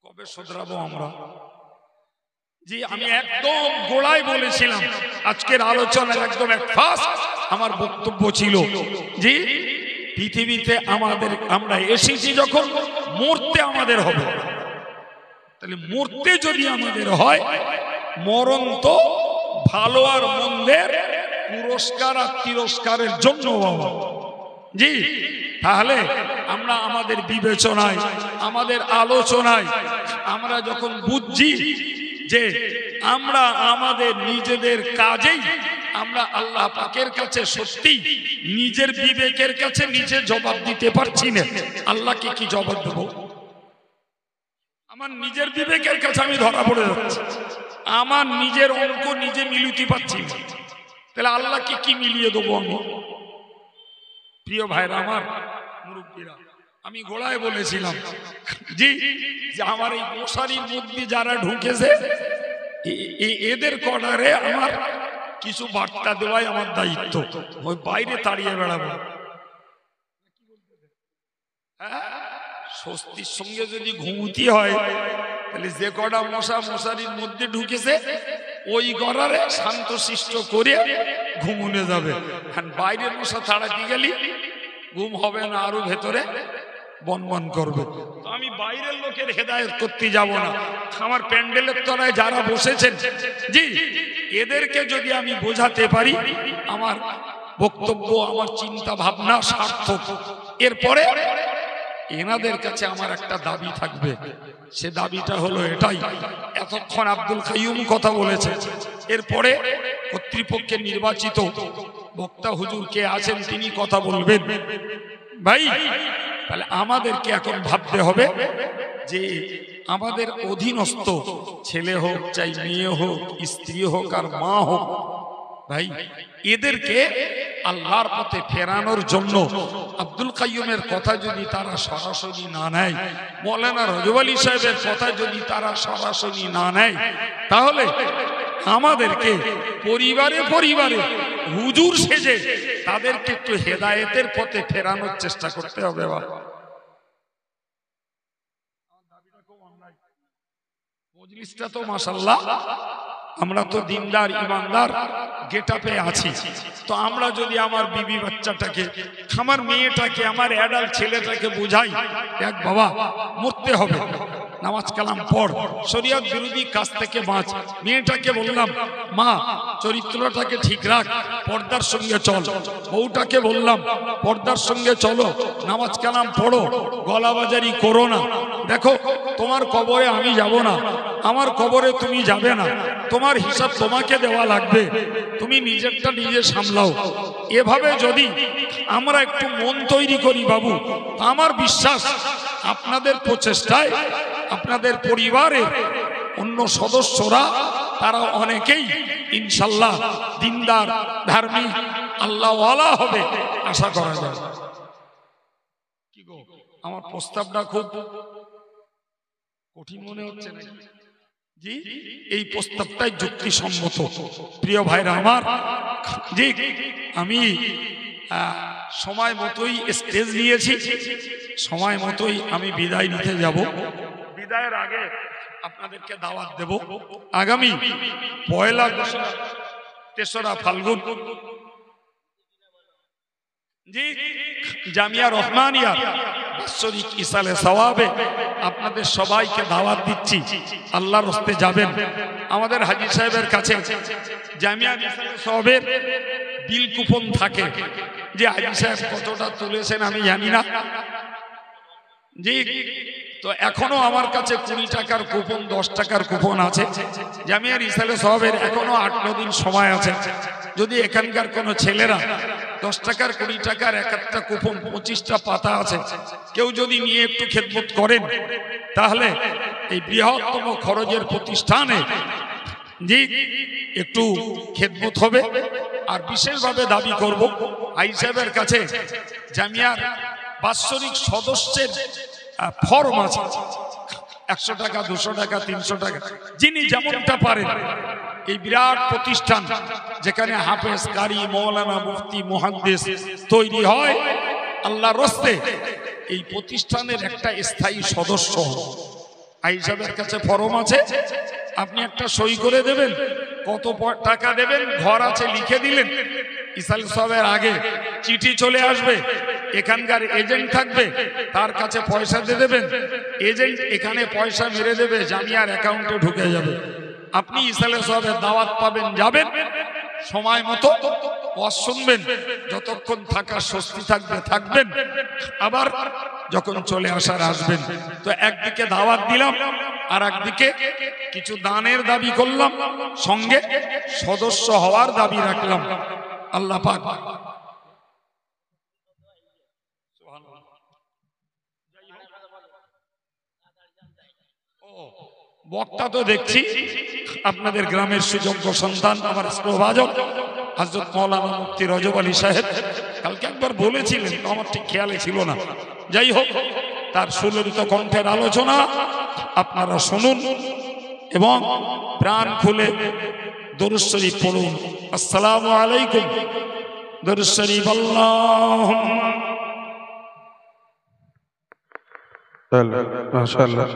কবে শোধরাবো আমরা? জি, আমি একদম গোড়ায় বলেছিলাম, আজকের আলোচনার একদম এক ফার্স্ট আমার বক্তব্য ছিল জি, পৃথিবীতে আমরা এসেছি যখন মরতে আমাদের হবে, তাহলে মরতে যদি আমাদের হয়, মরণ তো ভালো আর মন্দের পুরস্কার আর তিরস্কারের জন্য বাবা, জি। তাহলে আমরা আমাদের বিবেচনায়, আমাদের আলোচনায় আমরা যখন বুঝছি যে আমরা আমাদের নিজেদের কাজেই আমরা আল্লাহ পাকের কাছে সত্যি নিজের বিবেকের কাছে নিজে জবাব দিতে পারছি না, আল্লাহকে কি জবাব দেব? আমার নিজের বিবেকের কাছে আমি ধরা পড়ে যাচ্ছি, আমার নিজের অঙ্ক নিজে মিলিয়ে পাচ্ছি না, তাহলে আল্লাহকে কি মিলিয়ে দেবো আমি? প্রিয় ভাইরা আমার, মুরব্বীরা, আমি গোড়ায় বলেছিলাম জি, যে আমার এই মশারির মধ্যে যারা ঢুকেছে এদের কর্নারে আমার কিছু বার্তা দেওয়াই আমার দায়িত্ব, ওই বাইরে তাড়িয়ে বেড়াবো। স্বস্তির সঙ্গে যদি ঘুমতি হয়, তাহলে যে কটা মশারির মধ্যে ঢুকেছে ওই গড়ারে শান্তশিষ্ট করে ঘুমুনে যাবে, বাইরের মশা তাড়াতে গেলি ঘুম হবে না, আরো ভেতরে বনবন করবে। তো আমি বাইরের লোকের হেদায়েত করতে যাব না, আমার প্যান্ডেলের তলায় যারা বসেছেন জি, এদেরকে যদি আমি বোঝাতে পারি আমার বক্তব্য, আমার চিন্তা ভাবনা সার্থক। এরপরে এনাদের কাছে আমার একটা দাবি থাকবে, সে দাবিটা হলো এটাই, এতক্ষণ আব্দুল কাইয়ুম কথা বলেছে, এরপরে কর্তৃপক্ষের নির্বাচিত বক্তা হুজুর কে আছেন তিনি কথা বলবেন। ভাই, তাহলে আমাদেরকে এখন ভাবতে হবে যে আমাদের অধীনস্থ ছেলে হোক, চাই মেয়ে হোক, স্ত্রী হোক আর মা হোক, ভাই এদেরকে আল্লাহর পথে ফেরানোর জন্য আব্দুল কাইয়ুমের কথা যদি তারা সরাসরি না নেয়, মৌলানা রজব আলী সাহেবের কথা যদি তারা সরাসরি না নেয়, তাহলে আমাদেরকে পরিবারে পরিবারে হুজুর সেজে তাদেরকে একটু হেদায়েতের পথে ফেরানোর চেষ্টা করতে হবে। মজলিসটা তো মাশাআল্লাহ, আমরা তো দিনদার ইমানদার গেটআপে আছি, তো আমরা যদি আমার বিবি বাচ্চাটাকে, আমার মেয়েটাকে, আমার অ্যাডাল্ট ছেলেটাকে বোঝাই, এক বাবা মরতে হবে, নামাজ কালাম পড়, শরীয়ত বিরোধী কাজ থেকে বাঁচ। মেয়েটাকে বললাম মা চরিত্রটাকে ঠিক রাখ, পর্দার সঙ্গে চল। বউটাকে বললাম পর্দার সঙ্গে চলো, নামাজ কালাম পড়ো, গলাবাজারি করো না। দেখো তোমার কবরে আমি যাব না, আমার কবরে তুমি যাবে না, তোমার হিসাব তোমাকে দেওয়া লাগবে, তুমি নিজেরটা নিজে সামলাও। এভাবে যদি আমরা একটু মন তৈরি করি বাবু, আমার বিশ্বাস আপনাদের প্রচেষ্টায় আপনাদের পরিবারের অন্য সদস্যরা তারা অনেকেই ইনশাল্লাহ দিনদার, ধার্মিক, আল্লাহওয়ালা হবে আশা করা যায়। কি গো, আমার প্রস্তাবটা খুব কঠিন মনে হচ্ছে নাকি? জি, এই প্রস্তাবটাই যুক্তিসম্মত। প্রিয় ভাইরা আমার, জি আমি সময় মতোই স্টেজ নিয়েছি, সময় মতোই আমি বিদায় নিতে যাব। বিদায়ের আগে আপনাদেরকে দাওয়াত দেব, আগামী 1লা 3রা ফাল্গুন জি জামিয়া রহমানিয়া বাৎসরিক ইসালে সওয়াবে আপনাদের সবাইকে দাওয়াত দিচ্ছি। আল্লাহর রাস্তে যাবেন। আমাদের হাজী সাহেবের কাছে জামিয়া ইসালে সওয়াবের বিল কুপন থাকে, যে হাজী সাহেব কতটা তুলেছেন আমি জানি না, জি তো এখনো আমার কাছে 20 টাকার কুপন, 10 টাকার কুপন আছে। জামিয়ার ইসালে সওয়াবের এখনো 8-9 দিন সময় আছে। যদি এখানকার কোনো ছেলেরা 10 টাকার 20 টাকার এক একটা কুপন 25টা পাতা আছে, কেউ যদি নিয়ে একটু খেদমত করেন, তাহলে এই বৃহত্তম খরচের প্রতিষ্ঠানে জি একটু খেদমত হবে। আর বিশেষভাবে দাবি করব হাজী সাহেবের কাছে জামিয়ার বাৎসরিক সদস্যের ফর্ম আছে, 100 টাকা, 200 টাকা, 300 টাকা, যিনি যেমনটা পারেন। এই বিরাট প্রতিষ্ঠান যেখানে হাফেজ, কারি, মৌলানা, মুফতি, মুহাদ্দিস তৈরি হয় আল্লাহর রাস্তে, এই প্রতিষ্ঠানের একটা স্থায়ী সদস্য হাজী সাহেবের কাছে ফর্ম আছে, আপনি একটা সই করে দেবেন, কত টাকা দেবেন ঘর আছে লিখে দিলেন। ইসালে সওয়াবের আগে চিঠি চলে আসবে, এখানকার এজেন্ট থাকবে, তার কাছে পয়সা দিয়ে দেবেন, এজেন্ট এখানে পয়সা মেরে দেবে, জামিয়ার অ্যাকাউন্টে ঢুকে যাবে। আপনি ইসালে সওয়াবের দাওয়াত পাবেন, যাবেন সময় মতো, ওয়াজ শুনবেন, যতক্ষণ থাকার স্বস্তি থাকবে থাকবেন, আবার যখন চলে আসার আসবেন। তো একদিকে দাওয়াত দিলাম, আর একদিকে কিছু দানের দাবি করলাম, সঙ্গে সদস্য হওয়ার দাবি রাখলাম। আল্লাহ পাক বক্তা তো দেখছি আপনাদের গ্রামের সুযোগ্য সন্তান, আমার স্নেহভাজন হযরত মাওলানা মুফতি রজব আলী সাহেব কালকে একবার বলেছিলেন, আমার ঠিক খেয়ালে ছিল না। যাই হোক, তার সুললিত কণ্ঠের আলোচনা আপনারা শুনুন এবং প্রাণ খুলে দরুদ শরীফ পড়ুন। আসসালামু আলাইকুম। দরুদ শরীফ আল্লাহুম্মা। মাশাআল্লাহ।